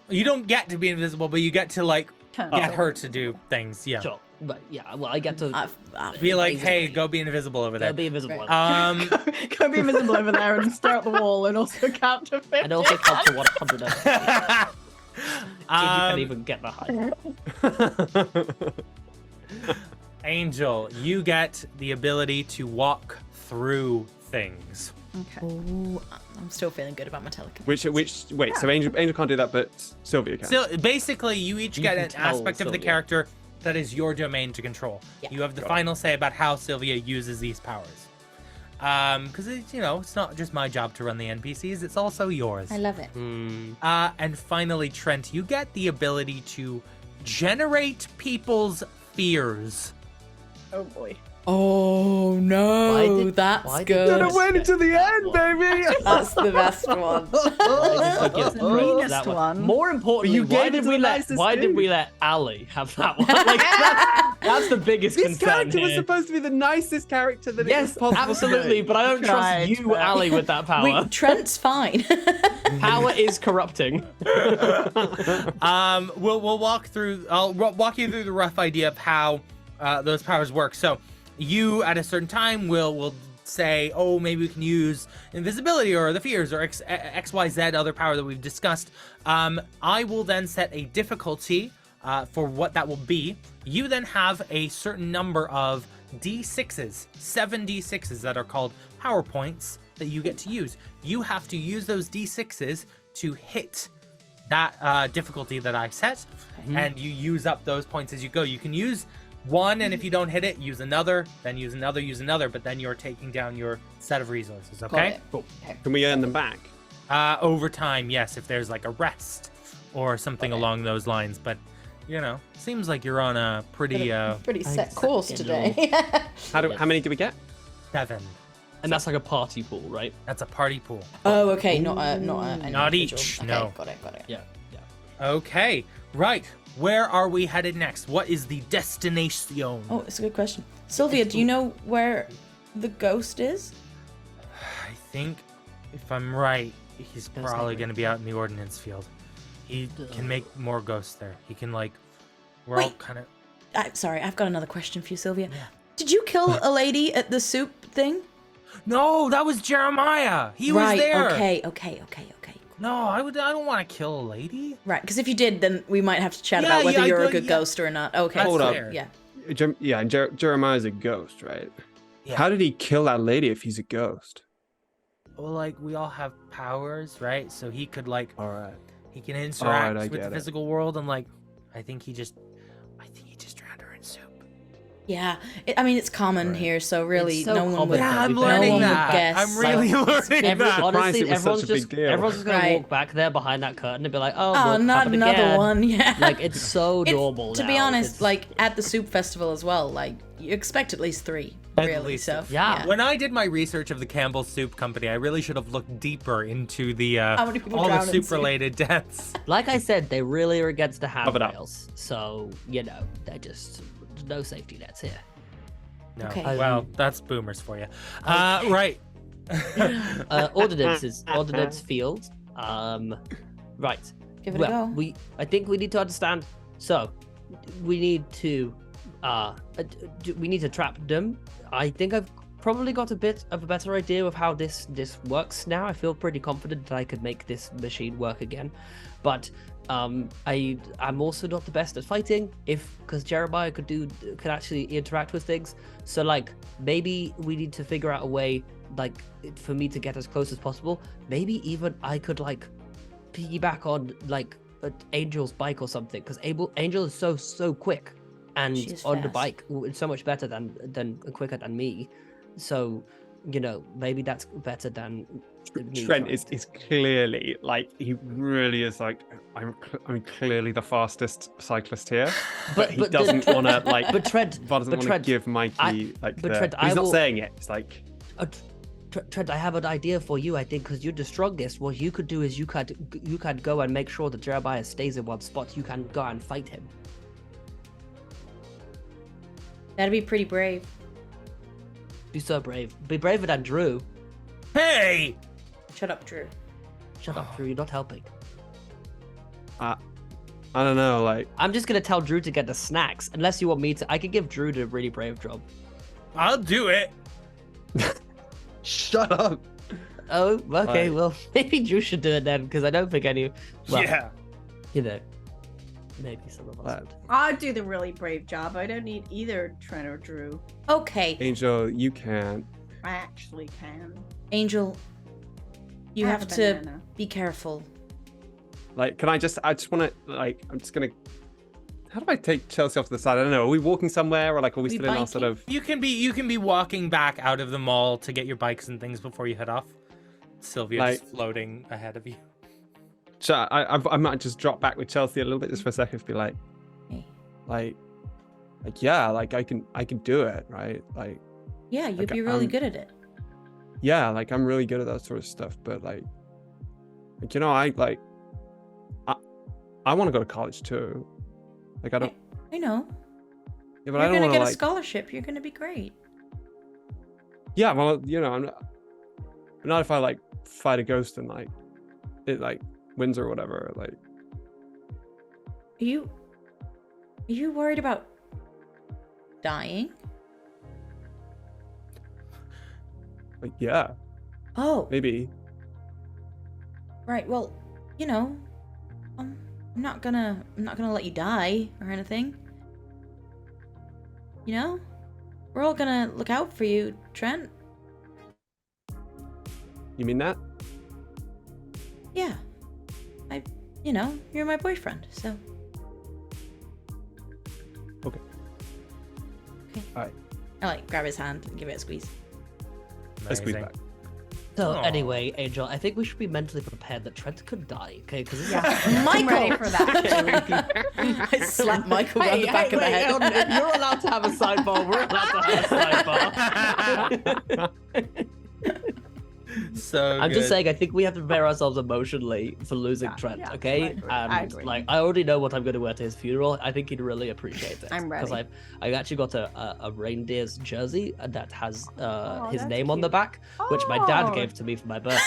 C: You don't get to be invisible, but you get to like
B: Turn
C: get
B: off.
C: her to do things. Yeah.
E: Sure, but yeah, well, I get to
C: Be like, hey,
E: basically
C: go be invisible over there.
E: be invisible.
A: Right.
B: Go be invisible over there and stare at the wall and also count to 50.
E: And also count to 100. You can
C: um,
E: even get the height.
C: Angel, you get the ability to walk through things.
B: Okay.
A: Ooh, I'm still feeling good about my telekinesis.
D: Wait, so Angel can't do that, but Sylvia can.
C: So basically, you each get
E: can
C: an
E: tell
C: aspect of the
E: Sylvia.
C: character that is your domain to control.
A: Yeah.
C: You have the final say about how Sylvia uses these powers. Because it's not just my job to run the NPCs; it's also yours.
A: I love it.
C: And finally, Trent, you get the ability to generate people's fears.
B: Oh boy.
A: Oh no,
E: Why did-
A: that's
E: why did
A: good.
E: you
D: Gonna win until the end, baby.
A: That's the best one.
B: It's the meanest
E: That
B: one.
E: More importantly,
D: You
E: why
D: gave it
E: did
D: to
E: we
D: the
E: let
D: nicest
E: why did
D: dude.
E: we let Ali have that one? Like that's the biggest
D: This
E: concern
D: character was
E: here.
D: supposed to be the nicest character that it
E: Yes,
D: was possible
E: absolutely,
D: to be.
E: but I don't
B: Tried,
E: trust you,
B: but-
E: Ali, with that power.
A: Wait, Trent's fine.
E: Power is corrupting.
C: We'll walk through. I'll walk you through the rough idea of how those powers work. So, you at a certain time will say, oh, maybe we can use invisibility or the fears or XYZ other power that we've discussed. I will then set a difficulty for what that will be. You then have a certain number of D6s, 7 D6s that are called power points that you get to use. You have to use those D6s to hit that difficulty that I set, and you use up those points as you go. You can use one, and if you don't hit it, use another, then use another, but then you're taking down your set of resources, okay?
D: Can we earn them back?
C: Over time, yes, if there's like a rest or something along those lines, but seems like you're on a pretty
A: Pretty set
E: set
A: course
E: schedule.
A: today.
D: How many do we get?
C: 7.
E: And that's like a party pool, right?
C: That's a party pool.
A: Oh, okay, not an
C: Not
A: individual.
C: each,
A: Okay,
C: no.
A: Got it.
E: Yeah.
C: Okay, right. Where are we headed next? What is the destination?
A: Oh, it's a good question. Sylvia, do you know where the ghost is?
C: I think, if I'm right, he's probably going to be out in the ordnance field. He can make more ghosts there. He can, we're all
A: Wait.
C: kind of...
A: Sorry, I've got another question for you, Sylvia. Did you kill a lady at the soup thing?
C: No, that was Jeremiah. He
A: right,
C: was there.
A: Okay.
C: No, I don't want to kill a lady.
A: Right, because if you did, then we might have to chat
C: Yeah,
A: about whether
C: yeah,
A: you're a
C: yeah.
A: good ghost or not. Okay.
C: That's
D: Hold up.
C: fair.
A: Yeah.
D: And Jeremiah's a ghost, right?
C: Yeah.
D: How did he kill that lady if he's a ghost?
C: Well, we all have powers, right? So he could,
D: All right.
C: he can interact
D: I
C: with the
D: get it.
C: physical world, and, I think he just drowned her in soup.
A: Yeah, I mean it's common
D: Right.
A: here, so really
F: It's so
A: no one
F: common
A: would.
F: that
C: Yeah, I'm
F: we
A: no
C: learning
A: one would
C: that.
A: guess.
C: I'm really learning
F: Every,
C: that.
F: honestly,
D: it was such a big deal.
F: everyone's just gonna
A: Right.
F: walk back there behind that curtain and be like, "Oh,
A: Oh,
F: look,
A: not
F: happened
A: another
F: again."
A: one. Yeah.
F: Like it's so
A: It's-
F: normal.
A: To be
F: now.
A: honest,
F: It's-
A: like at the soup festival as well, like you expect at least 3.
C: At
A: Really,
C: least
A: so
F: yeah.
C: When I did my research of the Campbell Soup Company, I really should have looked deeper into the
A: How many people
C: all the
A: drown in soup?
C: soup-related deaths.
F: like I said, they really are against the
D: Cover it up.
F: handrails, so you know they're just no safety nets here.
C: No,
A: Okay.
C: well, that's boomers for you. Right.
F: Ordnance field. Right.
A: Give it
F: Well,
A: a go.
F: I think we need to understand. So, we need to trap them. I think I've probably got a bit of a better idea of how this works now. I feel pretty confident that I could make this machine work again, but I'm also not the best at fighting. Because Jeremiah could actually interact with things. So like maybe we need to figure out a way like for me to get as close as possible. Maybe even I could like piggyback on like Angel's bike or something, because Angel is so quick and
A: She's
F: on the
A: fast.
F: bike it's so much better than quicker than me. So you know maybe that's better than me
D: Trent
F: trying
D: is clearly like he really is like I'm clearly the fastest cyclist here, but he doesn't want to like.
F: But Trent,
D: doesn't want to
F: Trent,
D: give Mikey like.
F: but
D: the,
F: Trent,
D: he's
F: I
D: not
F: will-
D: saying it. It's like
F: Trent, I have an idea for you. I think because you're the strongest, what you could do is you could go and make sure that Jeremiah stays in one spot. You can go and fight him.
A: That'd be pretty brave.
F: Be so brave. Be braver than Drew.
C: Hey!
A: Shut up, Drew.
F: Shut up, Drew. You're not helping.
D: I don't know, like
F: I'm just gonna tell Drew to get the snacks. Unless you want me to, I could give Drew the really brave job.
C: I'll do it.
D: shut up.
F: Oh, okay.
D: Right.
F: Well, maybe Drew should do it then, because I don't think any. Well,
C: Yeah.
F: you know, maybe some of us
D: Right.
F: would.
B: I'd do the really brave job. I don't need either Trent or Drew.
A: Okay,
D: Angel, you can't.
B: I actually can.
A: Angel, you
B: I
A: have
B: a
A: to
B: banana.
A: be careful.
D: Like, I just want to like. I'm just gonna. How do I take Chelsea off to the side? I don't know. Are we walking somewhere, or like, are we
A: We
D: still in our sort
A: biking?
D: of?
C: You can be walking back out of the mall to get your bikes and things before you head off. Sylvia
D: Like-
C: just floating ahead of you.
D: I might just drop back with Chelsea a little bit just for a second. To be like,
A: Hey.
D: like yeah, like I can do it, right? Like
A: Yeah, you'd
D: Like,
A: be really
D: I'm-
A: good at it.
D: yeah, like I'm really good at that sort of stuff. But like you know, I want to go to college too. Like I don't.
A: I know.
D: Yeah, but
A: You're
D: I don't
A: gonna
D: want
A: get
D: to
A: a
D: like.
A: scholarship. You're gonna be great.
D: Yeah, well, you know, not if I like fight a ghost and like it like wins or whatever. Like
A: Are you worried about dying?
D: yeah,
A: Oh,
D: maybe.
A: right. Well, you know, I'm not gonna let you die or anything. You know, we're all gonna look out for you, Trent.
D: You mean that?
A: Yeah. You know, you're my boyfriend, so.
D: Okay.
A: Okay.
D: Alright.
A: I like grab his hand and give it a squeeze.
D: Let's squeeze
C: Amazing.
D: back.
F: So
C: Aw.
F: anyway, Angel, I think we should be mentally prepared that Trent could die. Okay, because
B: Yeah, I'm
A: Michael!
B: ready for that.
A: I slapped Michael on the back of the head.
F: You're allowed to have a sidebar. We're allowed to have a sidebar.
C: So
F: I'm just
C: good.
F: saying, I think we have to prepare ourselves emotionally for losing
B: Yeah,
F: Trent,
B: yeah,
F: okay?
B: I agree,
F: And
B: I agree.
F: like, I already know what I'm going to wear to his funeral. I think he'd really appreciate it.
B: I'm
F: Because
B: ready.
F: I've actually got a reindeer's jersey that has
B: Oh,
F: his
B: that's
F: name on the
B: cute.
F: back, which my dad
B: Oh.
F: gave to me for my birthday.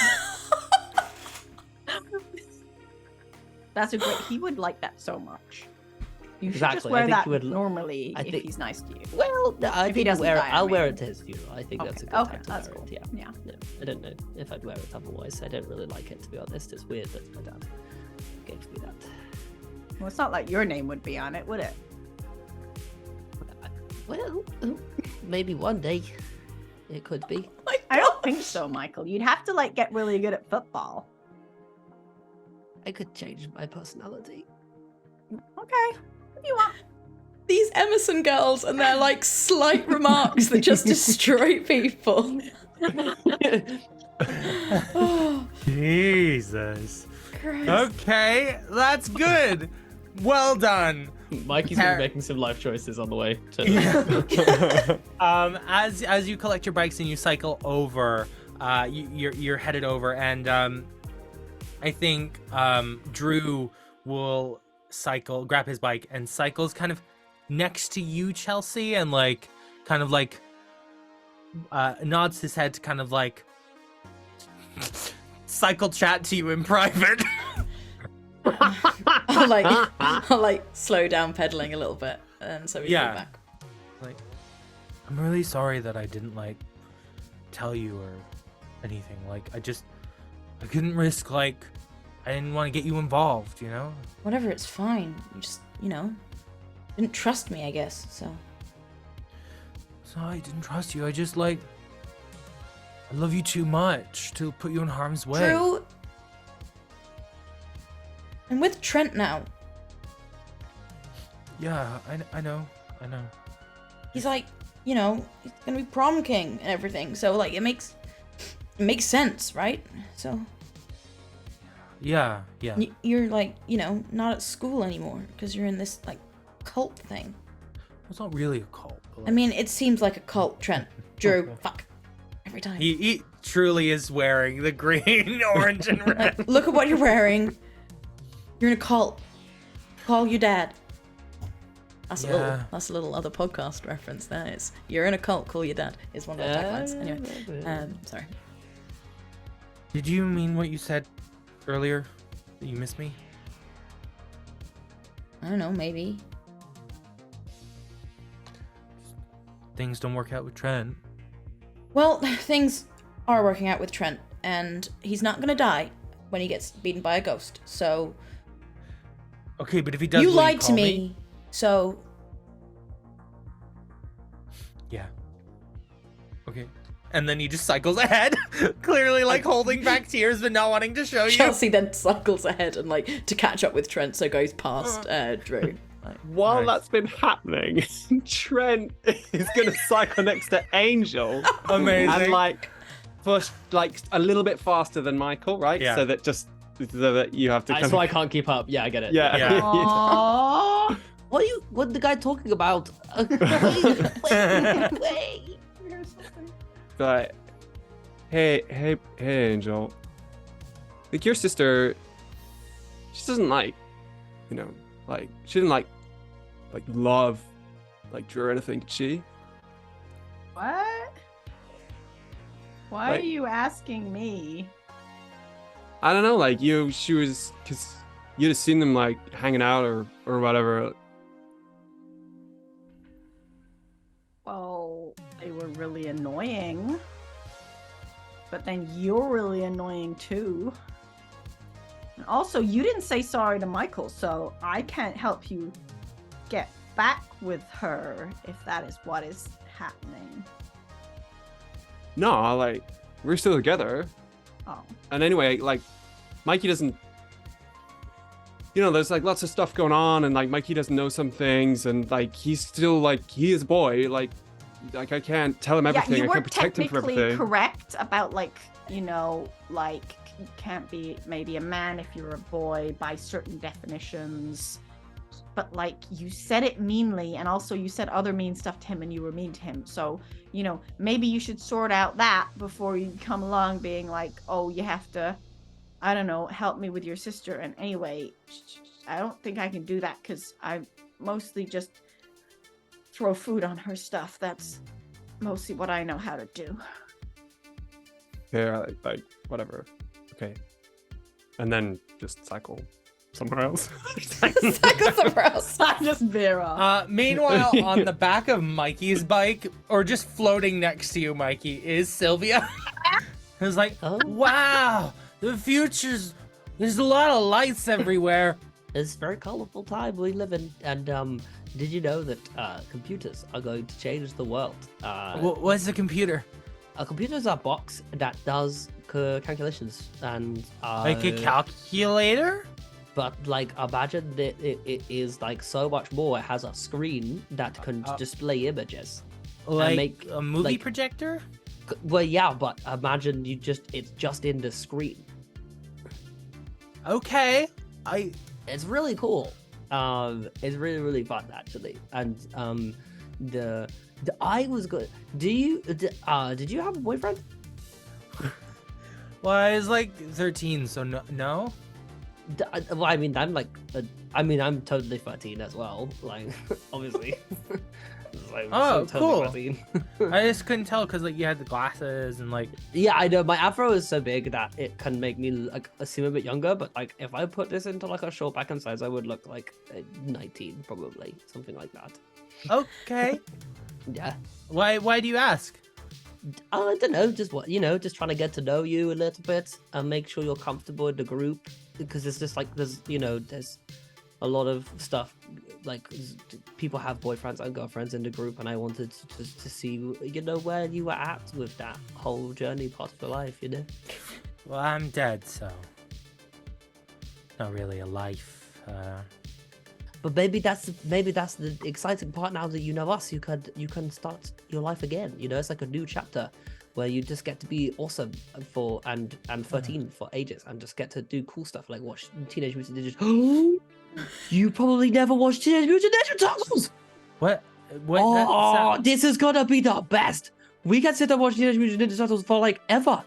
B: That's a great. He would like that so much. You should
F: Exactly,
B: just
F: I
B: wear
F: think
B: that
F: he would-
B: normally
F: I
B: if
F: think-
B: he's nice to you.
F: Well, no, I
B: If he
F: think
B: doesn't die, I
F: I'll wear
B: mean.
F: it to his funeral. I think that's a
B: Okay,
F: good
B: okay,
F: time to
B: that's
F: wear
B: cool.
F: it. Yeah.
B: Yeah.
F: No, I don't know if I'd wear it otherwise. I don't really like it, to be honest. It's weird that my dad gave me that.
B: Well, it's not like your name would be on it, would it?
F: Well, maybe one day it could be.
B: I don't think so, Michael. You'd have to like get really good at football.
F: I could change my personality.
B: Okay, if you want.
A: these Emerson girls and their like slight remarks that just destroy people. Oh,
C: Jesus.
A: Christ.
C: Okay, that's good. Well done.
E: Mikey's gonna be making some life choices on the way to
C: As you collect your bikes and you cycle over, you're headed over, and I think Drew will grab his bike and cycles kind of next to you, Chelsea, and like kind of like nods his head to kind of like cycle chat to you in private.
A: I'll like slow down pedaling a little bit, and so we go back.
C: Like, I'm really sorry that I didn't like tell you or anything. Like, I couldn't risk, like, I didn't want to get you involved, you know?
A: Whatever, it's fine. You just, didn't trust me, I guess. So
C: I didn't trust you. I just like, I love you too much to put you in harm's way.
A: Drew. I'm with Trent now.
C: Yeah, I know.
A: He's like, he's gonna be prom king and everything. So like, it makes sense, right? So.
C: Yeah.
A: You're like, not at school anymore because you're in this like cult thing.
C: It's not really a cult. But
A: I mean, it seems like a cult, Trent. Drew, fuck. Every time.
C: He truly is wearing the green, orange, and red.
A: Like, look at what you're wearing. You're in a cult. Call your dad. That's a little other podcast reference there. It's you're in a cult, call your dad is one of the taglines. Anyway, sorry.
C: Did you mean what you said earlier? That you miss me?
A: I don't know, maybe.
C: Things don't work out with Trent.
A: Well, things are working out with Trent, and he's not gonna die when he gets beaten by a ghost. So.
C: Okay, but if he does,
A: you lied to me, so.
C: Yeah. Okay. And then he just cycles ahead, clearly like holding back tears but not wanting to show you.
A: Chelsea then cycles ahead and like to catch up with Trent, so goes past Drew.
D: While that's been happening, Trent is gonna cycle next to Angel.
C: Amazing.
D: And like push like a little bit faster than Michael, right?
C: Yeah.
D: So that you have to.
E: So I can't keep up. Yeah, I get it.
C: Yeah.
F: Aww. What the guy talking about? Wait.
D: But hey, Angel. Like your sister, she doesn't like, she didn't like love, like Drew or anything, did she?
B: What? Why
D: Like-
B: are you asking me?
D: I don't know, like she was, cause you'd have seen them like hanging out or whatever.
B: Well, they were really annoying. But then you're really annoying too. And also, you didn't say sorry to Michael, so I can't help you get back with her if that is what is happening.
D: No, like we're still together.
B: Oh.
D: And anyway, like Mikey doesn't, there's like lots of stuff going on, and like Mikey doesn't know some things, and like he's still like he is a boy, like I can't tell him everything.
B: Yeah, you
D: I
B: were
D: can't protect him for
B: technically
D: everything.
B: correct about like you can't be maybe a man if you're a boy by certain definitions. But like you said it meanly, and also you said other mean stuff to him and you were mean to him. So, maybe you should sort out that before you come along being like, oh, you have to, I don't know, help me with your sister. And anyway, I don't think I can do that because I mostly just throw food on her stuff. That's mostly what I know how to do.
D: Yeah, like whatever. Okay. And then just cycle somewhere else.
A: Cycle somewhere else.
B: I just veer off.
C: Meanwhile, on the back of Mikey's bike, or just floating next to you, Mikey, is Sylvia. It's like, wow, the future's, there's a lot of lights everywhere.
F: It's a very colorful time we live in, and did you know that computers are going to change the world?
C: What's a computer?
F: A computer is a box that does calculations and
C: Like a calculator?
F: But like, imagine that it is like so much more. It has a screen that can display images.
C: Like
F: make,
C: a movie
F: like-
C: projector?
F: Well, yeah, but imagine it's just in the screen.
C: Okay.
F: It's really cool. It's really really fun actually, and the I was good. Did you have a boyfriend?
C: Well, I was like 13, so no.
F: Well, I mean, I'm totally 13 as well. Like, obviously. Like,
C: Oh, cool.
F: 13.
C: I just couldn't tell because like you had the glasses and like.
F: Yeah, I know. My afro is so big that it can make me like seem a bit younger. But like, if I put this into like a short back and size, I would look like 19, probably something like that.
C: Okay.
F: Yeah.
C: Why do you ask?
F: I don't know. Just just trying to get to know you a little bit and make sure you're comfortable in the group, because it's just like there's a lot of stuff, like people have boyfriends and girlfriends in the group, and I wanted to see where you were at with that whole journey part of your life.
C: Well, I'm dead, so not really a life.
F: But maybe that's the exciting part. Now that you know us, you can start your life again. It's like a new chapter where you just get to be awesome and 13 for ages, and just get to do cool stuff like watch Teenage Mutant Ninja Turtles. You probably never watched Teenage Mutant Ninja Turtles.
C: What?
F: Oh, this is gonna be the best. We can sit and watch Teenage Mutant Ninja Turtles for like ever.
A: I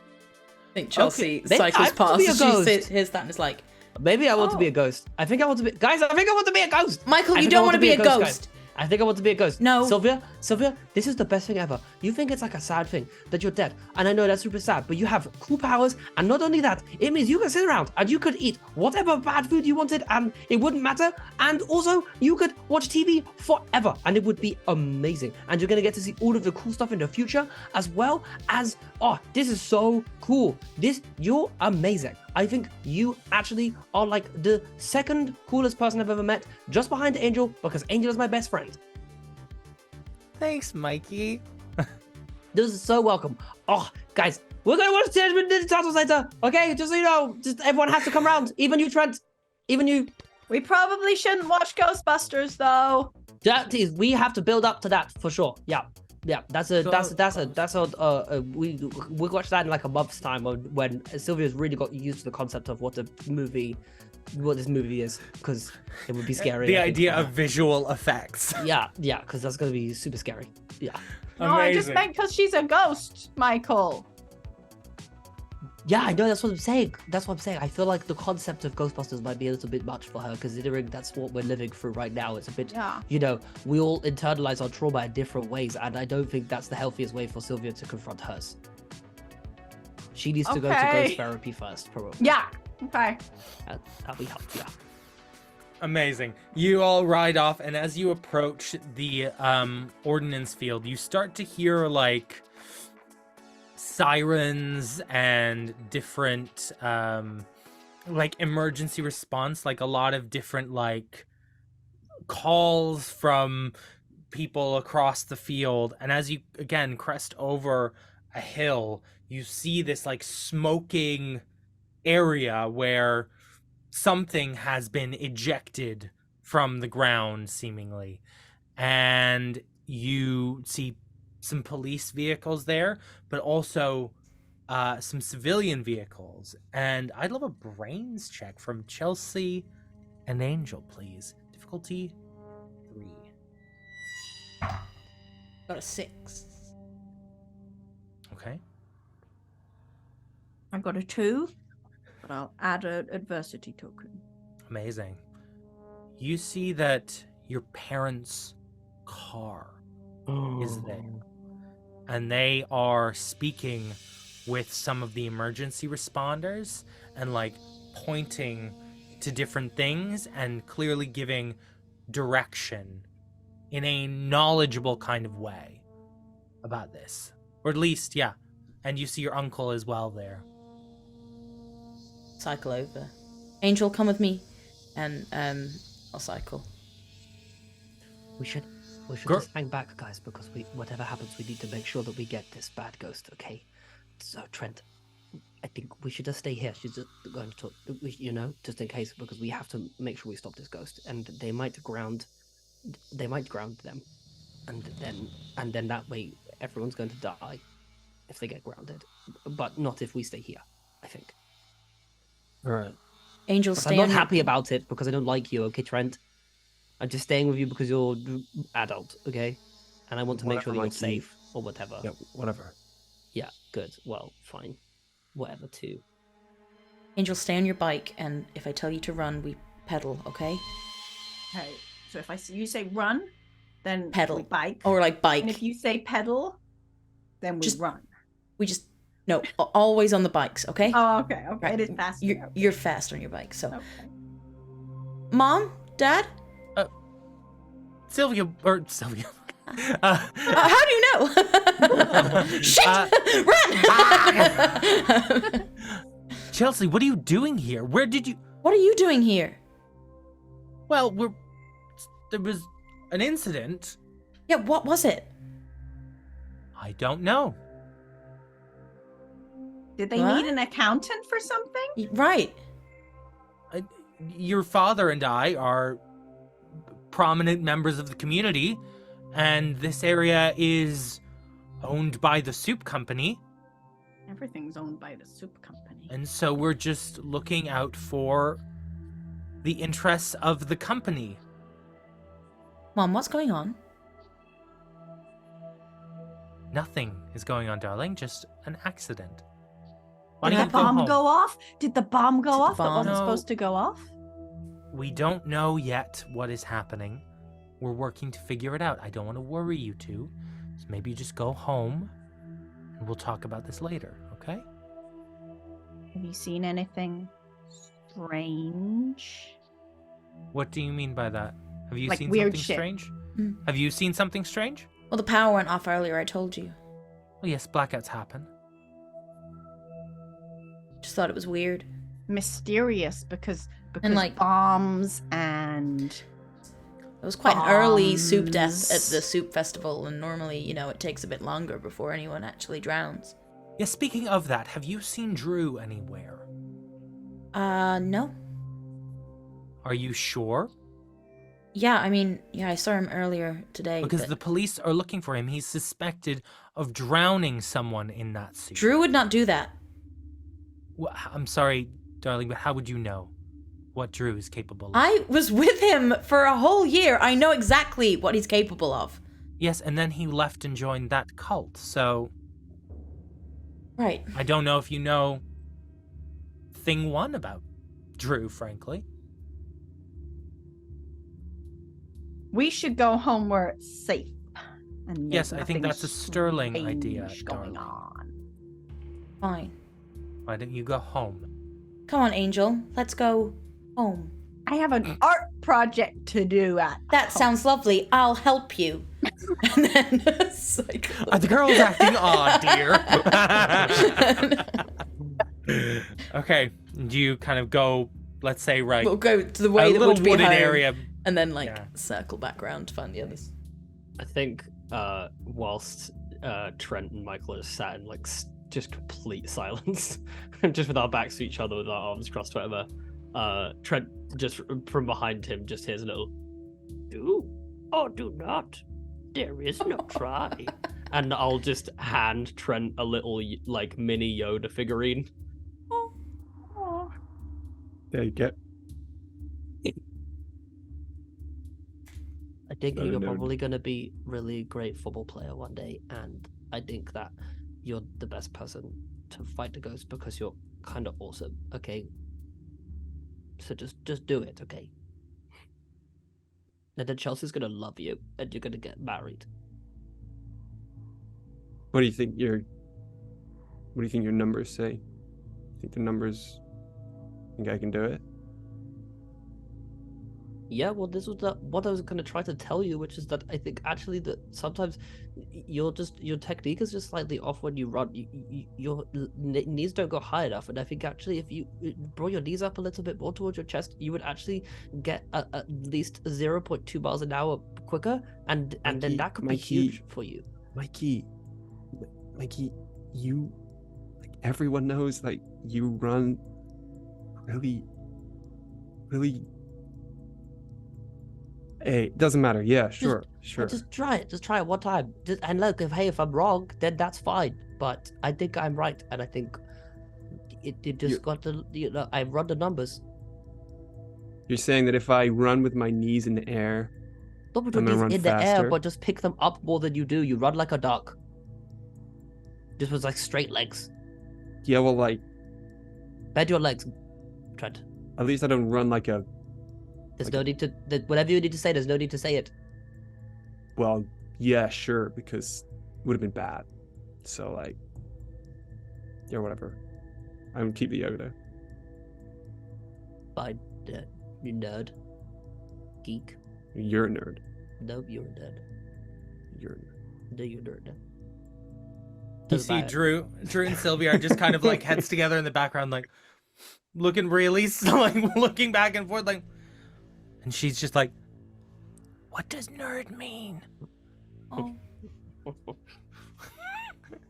A: think Chelsea
F: Okay, maybe
A: cycles
F: I want to be
A: past.
F: a
A: She
F: ghost.
A: hears that and is like,
F: Maybe I want to be a ghost. I think I want to be. Guys, I think I want to be a ghost.
A: Michael,
F: I
A: you
F: think
A: don't
F: I
A: want to be a
F: guys.
A: ghost.
F: I think I want to be a ghost.
A: No.
F: Sylvia, this is the best thing ever. You think it's like a sad thing that you're dead, and I know that's super sad, but you have cool powers, and not only that, it means you can sit around and you could eat whatever bad food you wanted, and it wouldn't matter, and also you could watch TV forever, and it would be amazing, and you're gonna get to see all of the cool stuff in the future, as well as, this is so cool. You're amazing. I think you actually are like the second coolest person I've ever met, just behind Angel, because Angel is my best friend.
C: Thanks, Mikey.
F: This is so welcome. Oh, guys, we're gonna watch Teenage Mutant Ninja Turtles later, okay? Just so you know, just everyone has to come around, even you, Trent, even you.
B: We probably shouldn't watch Ghostbusters though.
F: We have to build up to that for sure. Yeah, we watch that in like a month's time when Sylvia's really got used to the concept of what this movie is, because it would be scary.
C: The idea of visual effects.
F: Yeah, because that's gonna be super scary. Yeah.
B: No, I just meant because she's a ghost, Michael.
F: Yeah, I know. That's what I'm saying. I feel like the concept of Ghostbusters might be a little bit much for her, considering that's what we're living through right now. It's a bit, we all internalize our trauma in different ways, and I don't think that's the healthiest way for Sylvia to confront hers. She needs to go to ghost therapy first, probably.
B: Yeah. Okay.
F: That'll be helpful. Yeah.
C: Amazing. You all ride off, and as you approach the ordnance field, you start to hear like sirens and different like emergency response, like a lot of different like calls from people across the field. And as you again crest over a hill, you see this like smoking area where something has been ejected from the ground seemingly, and you see some police vehicles there, but also some civilian vehicles. And I'd love a brains check from Chelsea and Angel, please. Difficulty 3.
A: Got a 6.
C: Okay.
B: I've got a 2, but I'll add an adversity token.
C: Amazing. You see that your parents' car is there, and they are speaking with some of the emergency responders and like pointing to different things and clearly giving direction in a knowledgeable kind of way about this, or at least and you see your uncle as well there.
A: Cycle over. Angel, come with me, and I'll cycle.
F: We should just hang back, guys, because whatever happens, we need to make sure that we get this bad ghost, okay? So, Trent, I think we should just stay here. She's just going to talk, just in case, because we have to make sure we stop this ghost, and they might ground them, and then that way everyone's going to die if they get grounded, but not if we stay here. I think.
D: All right.
A: Angel,
F: But
A: stay
F: I'm not
A: on
F: happy about it because I don't like you, okay, Trent? I'm just staying with you because you're adult, okay? And I want to make sure that you're
D: Whatever, Mikey.
F: safe or whatever.
D: Yeah, whatever.
F: Yeah, good. Well, fine. Whatever, too.
A: Angel, stay on your bike, and if I tell you to run, we pedal, okay?
B: Okay. So if you say run, then
A: Pedal.
B: we bike.
A: Or like bike.
B: And if you say pedal, then we run.
A: We just no, always on the bikes, okay?
B: Oh, okay. Okay.
A: Right.
B: It is faster.
A: You're fast on your bike, so.
B: Okay.
A: Mom, Dad,
C: Sylvia.
A: how do you know? Shit! Run!
C: Chelsea, what are you doing here? Where did you?
A: What are you doing here?
C: Well, there was an incident.
A: Yeah, what was it?
C: I don't know.
B: Did they
A: What?
B: need an accountant for something?
A: Right.
C: Your father and I are prominent members of the community, and this area is owned by the soup company.
B: Everything's owned by the soup company.
C: And so we're just looking out for the interests of the company.
A: Mom, what's going on?
C: Nothing is going on, darling. Just an accident.
B: Did
C: don't
B: the
C: you go
B: bomb
C: home?
B: go off? Did the bomb go
A: Did the
B: off that
A: bomb-
B: wasn't
C: No.
B: supposed to go off?
C: We don't know yet what is happening. We're working to figure it out. I don't want to worry you two. So maybe you just go home and we'll talk about this later, okay?
B: Have you seen anything strange?
C: What do you mean by that? Have you
B: Like
C: seen
B: weird
C: something
B: shit.
C: strange?
A: Hmm.
C: Have you seen something strange?
A: Well, the power went off earlier, I told you.
C: Well, yes, blackouts happen.
A: Just thought it was weird.
B: Mysterious because
A: like-
B: bombs and
A: It was quite an early soup death
B: Bombs.
A: at the soup festival, and normally, it takes a bit longer before anyone actually drowns.
C: Yeah, speaking of that, have you seen Drew anywhere?
A: No.
C: Are you sure?
A: Yeah, I saw him earlier today.
C: Because
A: but
C: the police are looking for him. He's suspected of drowning someone in that soup.
A: Drew would not do that.
C: Well, I'm sorry, darling, but how would you know what Drew is capable of?
A: I was with him for a whole year. I know exactly what he's capable of.
C: Yes, and then he left and joined that cult, so
A: Right.
C: I don't know if you know thing one about Drew, frankly.
B: we should go home where it's safe. And
C: Yes,
B: there's
C: I think that's a
B: nothing
C: sterling idea,
B: strange going
C: darling.
B: on.
A: Fine.
C: Why don't you go home?
A: Come on, Angel. Let's go home.
B: I have an art project to do at
A: That
B: home.
A: sounds lovely. I'll help you. And then cycle.
C: The girl's acting odd, dear. Okay, do you kind of go, let's say, right,
A: We'll go to the
C: a
A: way that
C: little
A: would be
C: wooded
A: home,
C: area?
A: and then
C: Yeah.
A: circle back around to find the others.
E: I think whilst Trent and Michael are sat in just complete silence, just with our backs to each other, with our arms crossed, whatever. Trent just from behind him just hears a little, "Do or do not. There is no try." And I'll just hand Trent a little mini Yoda figurine.
B: Oh,
D: There you go.
F: I think
D: I
F: you're
D: don't know.
F: probably going to be really great football player one day, and I think that you're the best person to fight the ghost because you're kind of awesome. Okay, so just do it, okay? And then Chelsea's gonna love you, and you're gonna get married.
D: What do you think your numbers say? Think the numbers think I can do it?
F: Yeah, well, this was what I was gonna try to tell you, which is that I think actually that sometimes your technique is just slightly off when you run. Your knees don't go high enough, and I think actually if you brought your knees up a little bit more towards your chest, you would actually get at least 0.2 miles an hour quicker, and then
D: Mikey,
F: that could be
D: Mikey.
F: huge for you.
D: Mikey, you everyone knows like you run really, really. Hey, it doesn't matter. Yeah, sure.
F: Just try it. Just try it one time. And look, if I'm wrong, then that's fine. But I think I'm right, and I think it just got to. I run the numbers.
D: You're saying that if I run with my knees in the air,
F: Don't put
D: I'm
F: your
D: gonna
F: knees
D: run
F: in the air,
D: faster?
F: but just pick them up more than you do. You run like a duck. This was like straight legs.
D: Yeah, well, like
F: Bend your legs, Trent.
D: at least I don't run like a.
F: There's no need to. Whatever you need to say, there's no need to say it.
D: Well, yeah, sure, because it would have been bad. So like, yeah, whatever. I would keep the Yoda.
F: Fine, you nerd, geek.
D: You're a nerd.
F: No, you're a nerd.
D: You're a nerd.
F: No, you're a nerd.
C: You
F: Doesn't
C: see
F: matter.
C: Drew and Sylvia are just kind of like heads together in the background, like looking really like looking back and forth, like, and she's just like, what does nerd mean? Oh.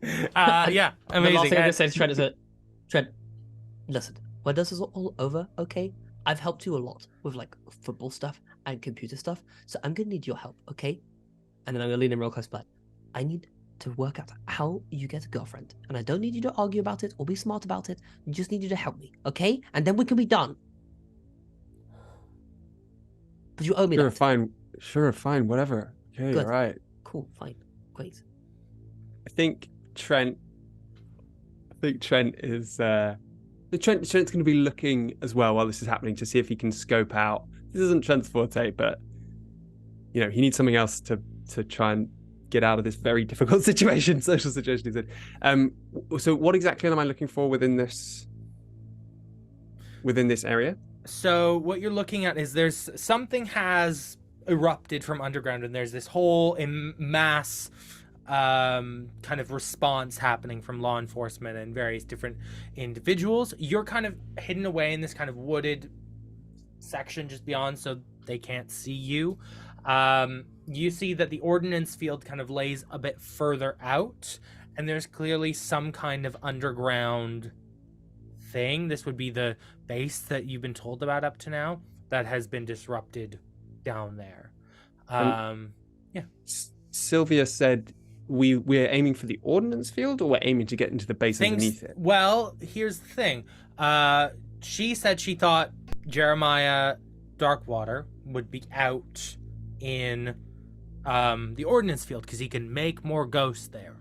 C: Yeah,
E: The last
C: amazing.
E: thing I'm gonna
C: And-
E: say to Trent is that
F: Trent, listen. When this is all over, okay? I've helped you a lot with like football stuff and computer stuff, so I'm gonna need your help, okay? And then I'm gonna lean in real close, but I need to work out how you get a girlfriend, and I don't need you to argue about it or be smart about it. I just need you to help me, okay? And then we can be done. But you owe me
D: Sure,
F: that.
D: fine. Sure, fine. Whatever. Okay,
F: Good.
D: all right.
F: Cool, fine, great.
D: I think Trent is Trent's going to be looking as well while this is happening to see if he can scope out. This isn't Trent's forte, but you know, he needs something else to try and get out of this very difficult social situation he's in. So what exactly am I looking for within this area?
C: So what you're looking at is there's something has erupted from underground, and there's this whole mass kind of response happening from law enforcement and various different individuals. You're kind of hidden away in this kind of wooded section just beyond, so they can't see you. You see that the ordnance field kind of lays a bit further out, and there's clearly some kind of underground thing. This would be the base that you've been told about up to now that has been disrupted down there.
D: Sylvia said we're aiming for the ordnance field, or we're aiming to get into the base underneath it?
C: Well, here's the thing. She said she thought Jeremiah Darkwater would be out in the ordnance field because he can make more ghosts there.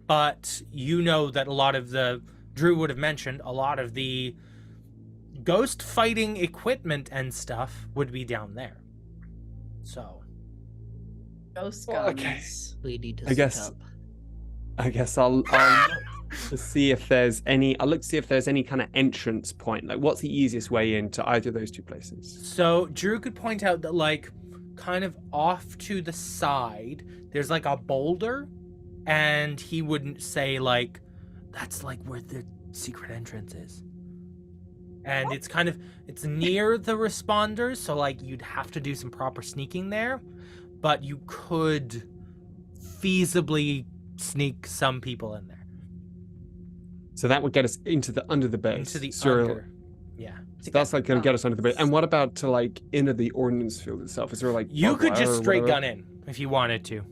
C: But you know that a lot of Drew would have mentioned a lot of the ghost fighting equipment and stuff would be down there. So
B: Ghost
D: Well,
B: guns.
D: okay.
F: We need to
D: I guess I'll look to see if there's any. I'll look to see if there's any kind of entrance point. Like, what's the easiest way into either of those two places?
C: So Drew could point out that, like, kind of off to the side, there's like a boulder, and he wouldn't say like that's like where the secret entrance is. And it's near the responders, so like you'd have to do some proper sneaking there, but you could feasibly sneak some people in there.
D: So that would get us under the base.
C: Into the
D: So
C: under. Yeah.
D: So that's like going to get us under the base. And what about to like into the ordnance field itself? Is there like
C: You
D: barbed
C: could
D: wire
C: just
D: or
C: straight
D: whatever?
C: gun in if you wanted to.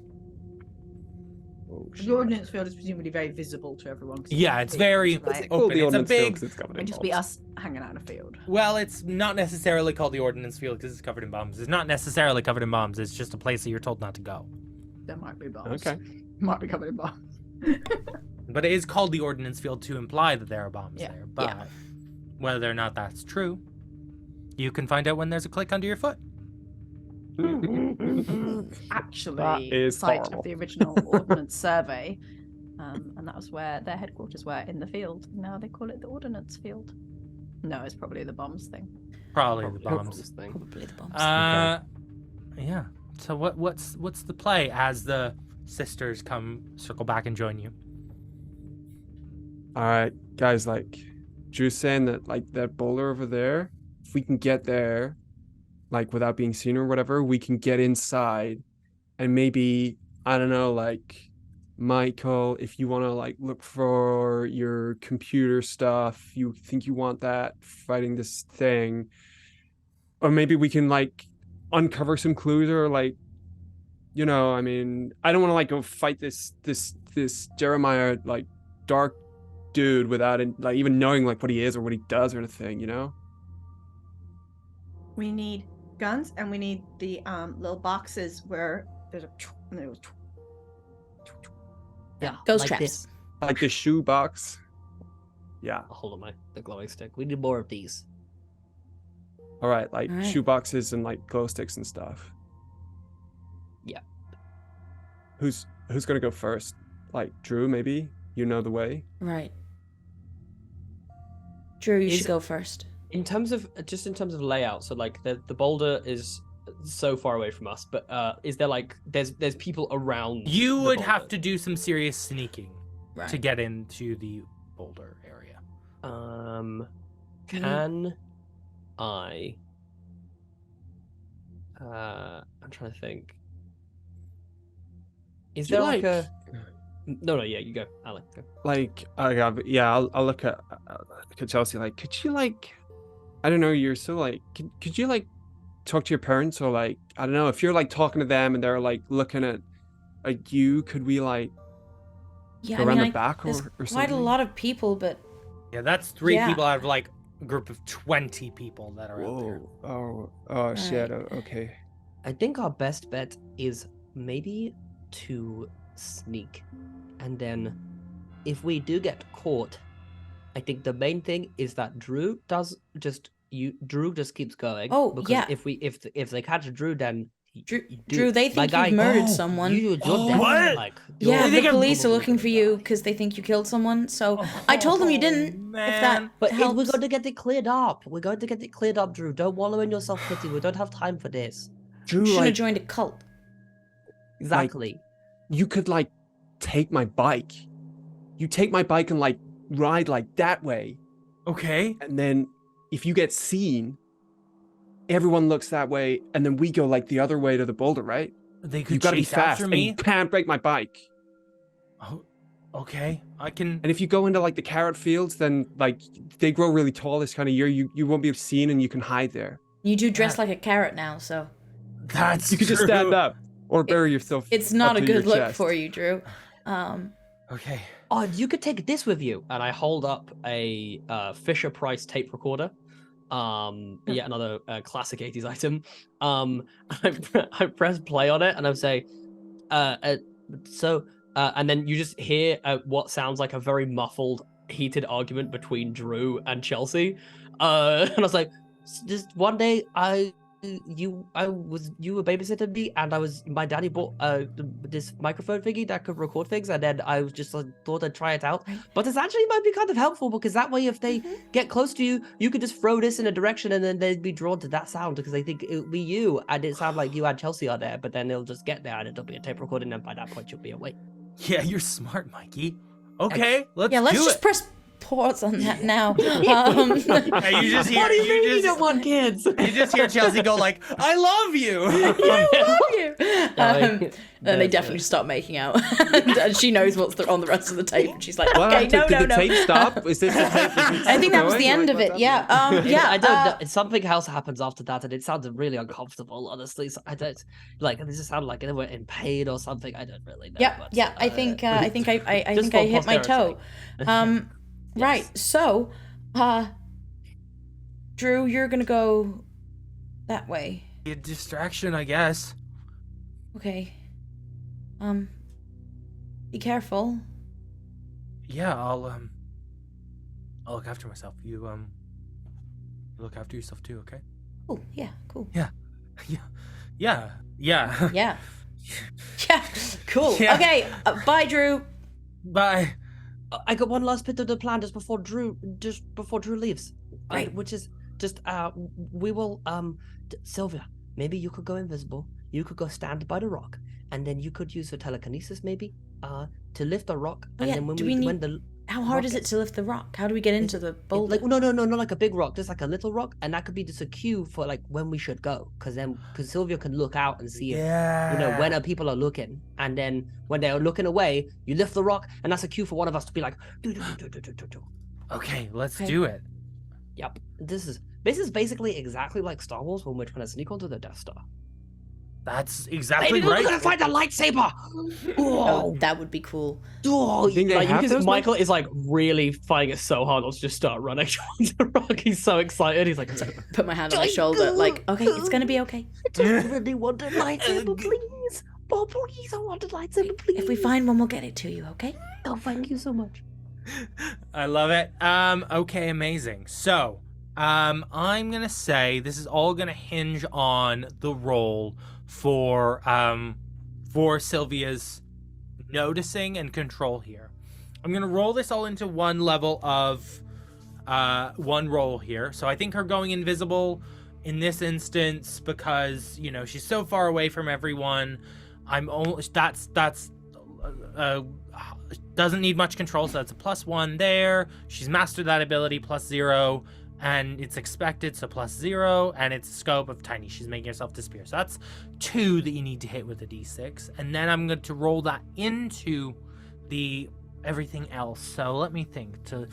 D: Oh,
B: The ordnance field is presumably very visible to everyone. 'cause
C: Yeah, it's
B: big,
C: very
B: right?
D: It's called
C: open.
D: the
C: It's a
D: ordnance field
C: big
D: 'cause it's covered in
B: It'd just be
D: bombs.
B: us hanging out in a field.
C: Well, it's not necessarily called the ordnance field because it's covered in bombs. It's not necessarily covered in bombs. It's just a place that you're told not to go.
B: There might be bombs.
D: Okay.
B: Might be covered in bombs.
C: But it is called the ordnance field to imply that there are bombs
B: Yeah,
C: there. But
B: yeah.
C: whether or not that's true, you can find out when there's a click under your foot.
B: Actually,
D: That is
B: site
D: horrible.
B: of the original ordnance survey, and that was where their headquarters were, in the field. Now they call it the ordnance field. No, it's probably the bombs thing.
C: Probably the
E: Probably
C: bombs.
E: thing.
A: Probably the bombs.
C: Yeah. So what's the play as the sisters circle back and join you?
D: All right, guys. Like, Drew's saying that like that boulder over there. If we can get there, like without being seen or whatever, we can get inside, and maybe I don't know, like Michael, if you want to like look for your computer stuff, you think you want that fighting this thing, or maybe we can like uncover some clues, or like, I mean, I don't want to like go fight this Jeremiah like dark dude without like even knowing like what he is or what he does or anything.
B: We need guns, and we need the little boxes where there's a and there was.
F: Yeah,
A: Ghost
F: like
A: traps.
F: this.
D: Like the shoe box. Yeah.
E: Hold on,
F: The glowing stick. We need more of these.
D: All right, like
A: All right.
D: shoe boxes and like glow sticks and stuff.
F: Yeah.
D: Who's gonna go first? Like Drew, maybe? You know the way.
A: Right. Drew, you
E: Is-
A: should go first.
E: in terms of layout, so like the boulder is so far away from us, but is there like there's people around?
C: You
E: the
C: would have
E: boulder?
C: to do some serious sneaking
A: Right.
C: to get into the boulder area.
E: Can I? I'm trying to think. Is
D: Do you
E: there like a? No, yeah, you go, Ali. Go.
D: Like, I'll look at Chelsea. Like, could you like, I don't know, you're so like, could you like talk to your parents, or like, I don't know, if you're like talking to them and they're like looking at you, could we like
A: Yeah,
D: go
A: I
D: around
A: mean,
D: the back or
A: there's
D: something?
A: quite a lot of people, but
C: Yeah, that's 3
A: Yeah.
C: people out of like a group of 20 people that are out there.
D: Whoa! Oh shit!
A: Right.
D: Okay.
F: I think our best bet is maybe to sneak, and then if we do get caught, I think the main thing is that Drew just keeps going.
A: Oh,
F: because
A: yeah.
F: if they catch Drew, then
A: Drew, they
F: my
A: think
F: guy-
A: you've murdered
F: Oh,
A: someone.
F: you're dead.
C: What?
F: Like,
A: Yeah,
F: you're
A: the
C: think I'm
A: police are
F: probably
A: looking for
F: gonna
A: you
F: die.
A: because they think you killed someone. So I told them you didn't. If that
C: man.
F: But
A: helps.
F: we're going to get it cleared up. We're going to get it cleared up, Drew. Don't wallow in your self-pity. We don't have time for this.
D: Drew,
A: You shouldn't have
D: like,
A: joined a cult.
F: Exactly.
D: you could like take my bike. You take my bike and like ride like that way,
C: Okay.
D: and then if you get seen, everyone looks that way, and then we go like the other way to the boulder, right?
C: They could
D: You gotta be
C: chase
D: fast,
C: after
D: and
C: me.
D: you can't break my bike.
C: Oh, okay. I can.
D: And if you go into like the carrot fields, then like they grow really tall this kind of year. You won't be seen, and you can hide there.
A: You do dress
C: Yeah.
A: like a carrot now, so
C: That's
D: You could just stand
C: true.
D: up or bury yourself.
A: it's not
D: up
A: a
D: to your
A: good look
D: chest.
A: for you, Drew.
C: Okay.
F: Oh, you could take this with you.
E: And I hold up a Fisher Price tape recorder. Yet another classic 80s item. I press play on it and I say, and then you just hear what sounds like a very muffled, heated argument between Drew and Chelsea. And I was like, just one day you were babysitting me, and my daddy bought this microphone thingy that could record things, and then I was just thought I'd try it out.
A: Right.
F: But this actually might be kind of helpful, because that way if they get close to you, you could just throw this in a direction, and then they'd be drawn to that sound because they think it'll be you, and it sounds like you and Chelsea are there. But then they'll just get there, and it'll be a tape recording, and by that point you'll be awake.
C: Yeah, you're smart, Mikey. Okay, let's
A: Yeah, let's
C: do
A: just
C: it.
A: press pause on that now.
C: Hey, you just hear.
F: What do you mean you
C: just,
F: don't want kids?
C: You just hear Chelsea go like, "I love you."
A: I love you. Then they
E: There's
A: definitely stop making out, and she knows what's on the rest of the tape, and she's like,
D: What
A: "Okay,
D: happened?
A: no,
D: Did
A: no,
D: the
A: no."
D: tape stop? Is this the tape?
A: I think that was the end of it. Yeah. Yeah.
F: I don't know. Something else happens after that, and it sounded really uncomfortable, honestly. So I don't like. It just sounded like they were in pain or something. I don't really know.
A: Yeah.
F: but,
A: Yeah. I think I
F: just
A: think I
F: for
A: hit my
F: posterity.
A: toe. Right. So, Drew, you're gonna go that way.
C: A distraction, I guess.
A: Okay. Be careful.
C: Yeah, I'll look after myself. You look after yourself too, okay?
A: Oh, yeah. Cool.
C: Yeah. Yeah.
A: Yeah. Yeah. Cool.
C: Yeah.
A: Okay. Bye, Drew.
C: Bye.
F: I got one last bit of the plan just before Drew leaves.
A: Great.
F: Which is just we will Sylvia, maybe you could go invisible. You could go stand by the rock, and then you could use your telekinesis maybe to lift the rock,
A: Oh,
F: and
A: yeah.
F: then when
A: Do
F: we
A: we
F: when
A: need-
F: the
A: How hard is it to lift the rock? How do we get into the boulder?
F: Like no, not like a big rock, just like a little rock, and that could be just a cue for like when we should go, because Sylvia can look out and see if when people are looking, and then when they're looking away, you lift the rock, and that's a cue for one of us to be like, do.
C: Okay, let's do it.
F: Yep, this is basically exactly like Star Wars when we're trying to sneak onto the Death Star.
C: That's exactly
F: Maybe
C: right.
F: we're gonna find a lightsaber.
A: Oh, that would be cool.
F: Oh,
D: Think they
E: Like, you
D: have
E: can
D: those
E: Michael is like really finding it so hard not to just start running towards the rock. He's so excited. He's like,
A: Put my hand on my shoulder, like, okay, it's gonna be okay.
F: I just really want a lightsaber, please. Oh, please, I want a lightsaber, please.
A: If we find one, we'll get it to you, okay?
F: Oh, thank you so much.
C: I love it. Okay, amazing. So, I'm gonna say this is all gonna hinge on the roll for Sylvia's noticing and control here. I'm gonna roll this all into one level of one roll here. So I think her going invisible in this instance, because she's so far away from everyone, that's doesn't need much control, so that's a +1 there. She's mastered that ability, +0, and it's expected, so +0, and it's a scope of tiny. She's making herself disappear. So that's 2 that you need to hit with a d6, and then I'm going to roll that into the everything else. So let me think. To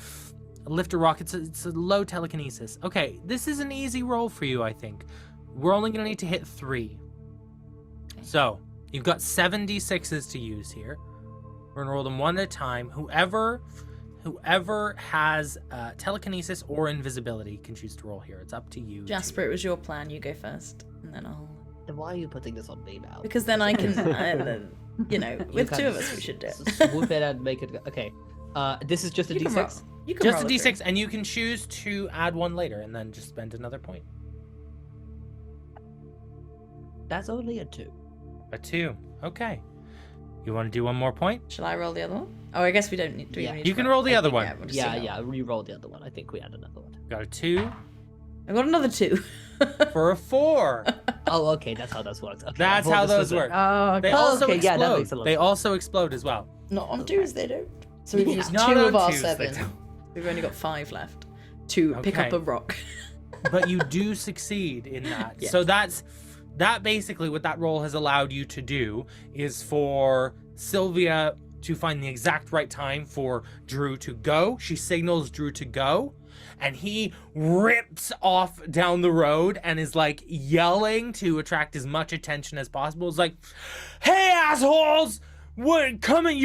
C: lift a rock, it's a low telekinesis. Okay, this is an easy roll for you, I think. We're only going to need to hit 3. So you've got 7 d6s to use here. We're gonna roll them one at a time. Whoever has telekinesis or invisibility can choose to roll here. It's up to you.
A: Jasper, it was your plan. You go first, and then I'll.
F: Then why are you putting this on me now?
A: Because then I can, with
F: can
A: 2 of us, we should do it.
F: Swoop it and make it. Okay. This is just a
A: You can roll.
F: d6.
A: You can
C: Just
A: roll
C: a
A: it
C: d6,
A: through.
C: and you can choose to add 1 later, and then just spend another point.
F: That's only a 2.
C: A 2. Okay. You want to do 1 more point?
A: Shall I roll the other one? Oh, I guess we don't need. Do we
F: Yeah.
A: need
C: You
A: to
C: can roll the other
A: Yeah,
C: one.
A: we'll just see
F: Yeah. Re-roll the other one. I think we had another one.
C: Got a 2
A: I got another 2.
C: for a 4.
F: Oh, okay. That's how this works. Okay,
C: That's
F: I thought
C: how
F: this
C: those
F: was a-
C: work.
B: Oh,
C: They
B: okay.
C: also
F: okay, yeah, that
C: explode.
F: makes a lot of
C: They
F: sense.
C: also explode as well.
A: Not on 2s, they don't. So we've used
C: Not
A: 2
C: on
A: of our
C: 2s, they
A: 7.
C: don't.
A: We've only got 5 left to pick up
C: Okay.
A: a rock.
C: But you do succeed in that.
A: Yes.
C: So that basically what that roll has allowed you to do is for Sylvia to find the exact right time for Drew to go. She signals Drew to go, and he rips off down the road and is like yelling to attract as much attention as possible. It's like, "Hey assholes! You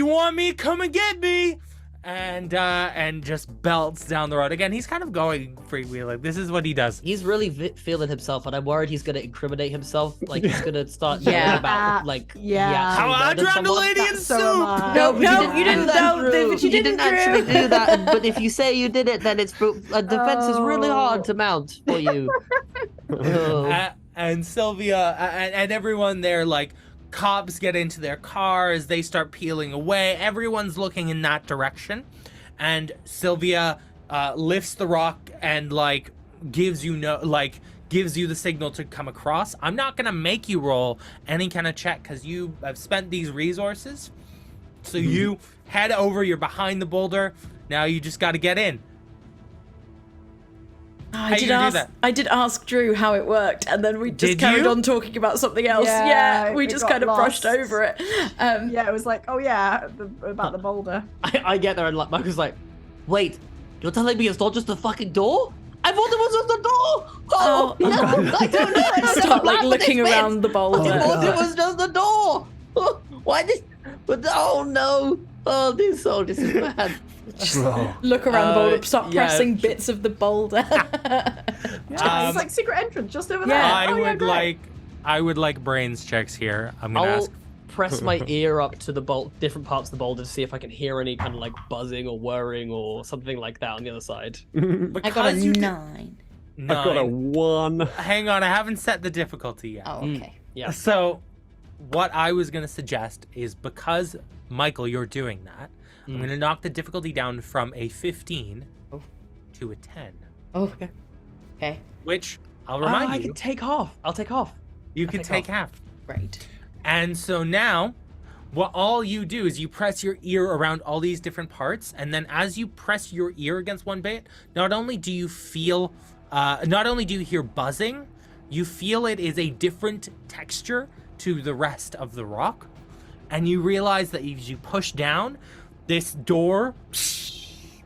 C: want me? Come and get me!" And just belts down the road. Again, he's kind of going freewheeling. This is what he does.
F: He's really feeling himself, and I'm worried he's gonna incriminate himself. Like he's gonna start
A: Yeah.
F: yelling about like
B: Yeah.
F: he actually
C: How I
F: murdered
C: drowned a
F: someone.
C: lady in
B: So am
C: soup!
B: I.
A: No,
F: but
A: no, you didn't.
F: that,
A: No,
F: Drew.
A: but you didn't,
F: actually
A: Drew.
F: do that. But if you say you did it, then it's a defense is really hard to mount for you. Oh.
C: And Sylvia and everyone there, like, cops get into their cars, they start peeling away, everyone's looking in that direction, and Sylvia lifts the rock and gives you the signal to come across. I'm not gonna make you roll any kind of check because you have spent these resources, so you head over, you're behind the boulder, now you just got to get in. How you gonna do that?
A: I did ask Drew how it worked, and then we just
C: Did
A: carried
C: you?
A: on talking about something else.
B: Yeah,
A: we
B: it
A: just
B: got
A: kind of brushed
B: lost.
A: over it.
B: Yeah, it was like, oh yeah, about the boulder.
E: I get there and like Michael's like,
F: Wait, you're telling me it's not just a fucking door? I thought it was just a door.
A: Oh,
F: no, I don't know. I don't
A: start
F: know
A: like
F: what
A: looking
F: this meant.
A: around the
F: I
A: boulder.
F: thought it was just a door. Why did? But oh no! Oh, this is bad.
A: Look around the boulder, start
E: yeah.
A: pressing bits of the boulder.
B: Yeah, it's like secret entrance just over there.
A: Yeah.
B: Oh, yeah, great.
C: I would like brains checks here. I'm gonna
E: I'll
C: ask.
E: press my ear up to the different parts of the boulder to see if I can hear any kind of like buzzing or whirring or something like that on the other side.
A: I got a
C: Because you did-
A: 9.
D: I've got a 1.
C: Hang on, I haven't set the difficulty yet.
A: Oh, okay.
E: Yeah.
C: So, what I was gonna suggest is because Michael, you're doing that, I'm gonna knock the difficulty down from a 15 to a 10.
A: Oh, okay. Okay,
C: Which I'll
E: I
C: remind you,
E: can take half. I'll take half.
C: you can
E: take
C: take half.
A: great.
C: And so now, what all you do is you press your ear around all these different parts, and then as you press your ear against one bit, not only do you hear buzzing, you feel it is a different texture to the rest of the rock, and you realize that as you push down, this door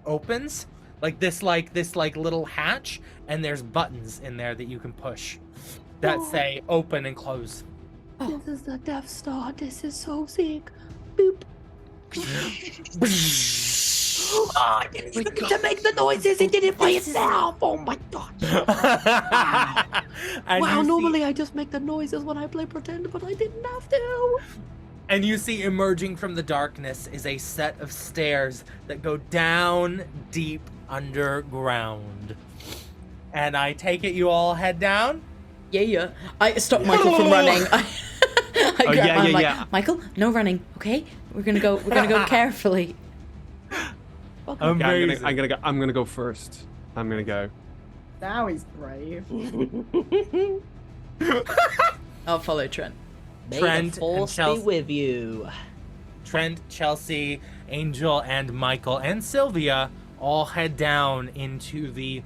C: opens like this little hatch, and there's buttons in there that you can push that say open and close.
F: This is the Death Star. This is so sick. Boop. Oh, I didn't even need to make the noises. It did it by itself. Oh my god. Wow, normally I just make the noises when I play pretend, but I didn't have to.
C: And you see emerging from the darkness is a set of stairs that go down deep underground. And I take it you all head down?
A: Yeah. I stopped Michael from running. I'm like, Michael, no running, okay? We're gonna go carefully.
D: Okay.
C: Amazing.
D: I'm gonna go first. I'm gonna go.
B: Now he's brave.
A: I'll follow Trent.
C: Trent
F: May the force
C: and
F: be with you.
C: Trent, Chelsea, Angel, and Michael, and Sylvia all head down into the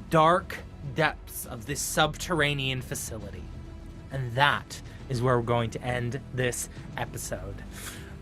C: dark depths of this subterranean facility. And that is where we're going to end this episode.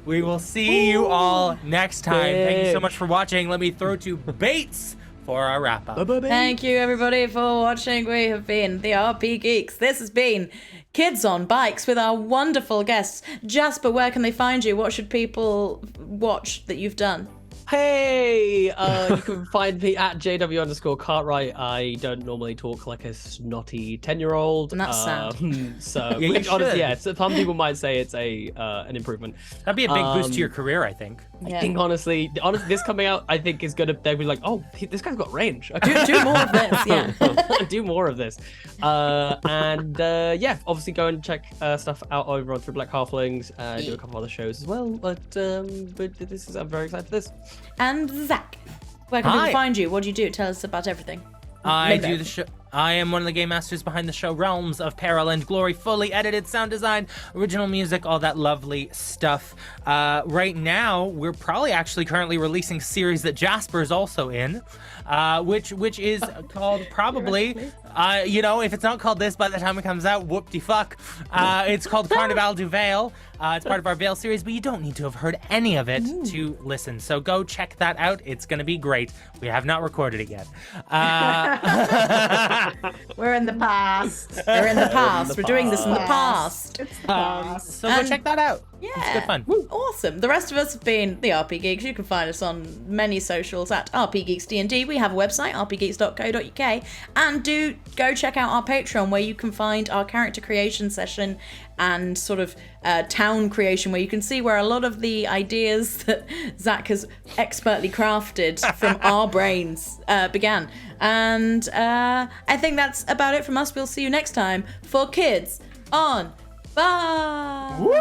C: We will see you all next time. Thank you so much for watching. Let me throw to Bates for our wrap up.
A: Thank you everybody for watching. We have been the RP Geeks. This has been Kids on Bikes with our wonderful guests. Jasper, where can they find you? What should people watch that you've done?
E: Hey, you can find me at JW_Cartwright. I don't normally talk like a snotty 10-year-old.
A: And that's sad.
E: So,
C: Yeah,
E: which,
C: you
E: honestly,
C: should.
E: yeah, so some people might say it's an improvement.
C: That'd be a big boost to your career, I think.
A: Yeah.
E: I think honestly, this coming out, I think is gonna. They'll be like, oh, this guy's got range. Okay.
A: Do more of this, yeah.
E: Do more of this. Yeah, obviously go and check stuff out over on Through Black Halflings. Do a couple other shows as well. But I'm very excited for this.
A: And Zach, where can
C: Hi.
A: people find you? What do you do? Tell us about everything.
C: I
A: Maybe
C: do the
A: everything.
C: show. I am one of the game masters behind the show Realms of Peril and Glory, fully edited, sound design, original music, all that lovely stuff. Right now, we're probably actually currently releasing a series that Jasper is also in, which is called probably, if it's not called this by the time it comes out, whoop-de-fuck. It's called Carnival du Vale. It's part of our Vale series, but you don't need to have heard any of it to listen. So go check that out. It's going to be great. We have not recorded it yet.
B: We're in the past.
A: We're in the past. We're doing this in the
B: Past.
A: past.
B: It's the past.
C: So go check that out.
A: Yeah.
C: It's good fun.
A: Awesome. The rest of us have been the RP Geeks. You can find us on many socials at RP Geeks D&D. We have a website, rpgeeks.co.uk. And do go check out our Patreon, where you can find our character creation session and sort of town creation, where you can see where a lot of the ideas that Zach has expertly crafted from our brains began. And I think that's about it from us. We'll see you next time for Kids on Bye.
C: Woo!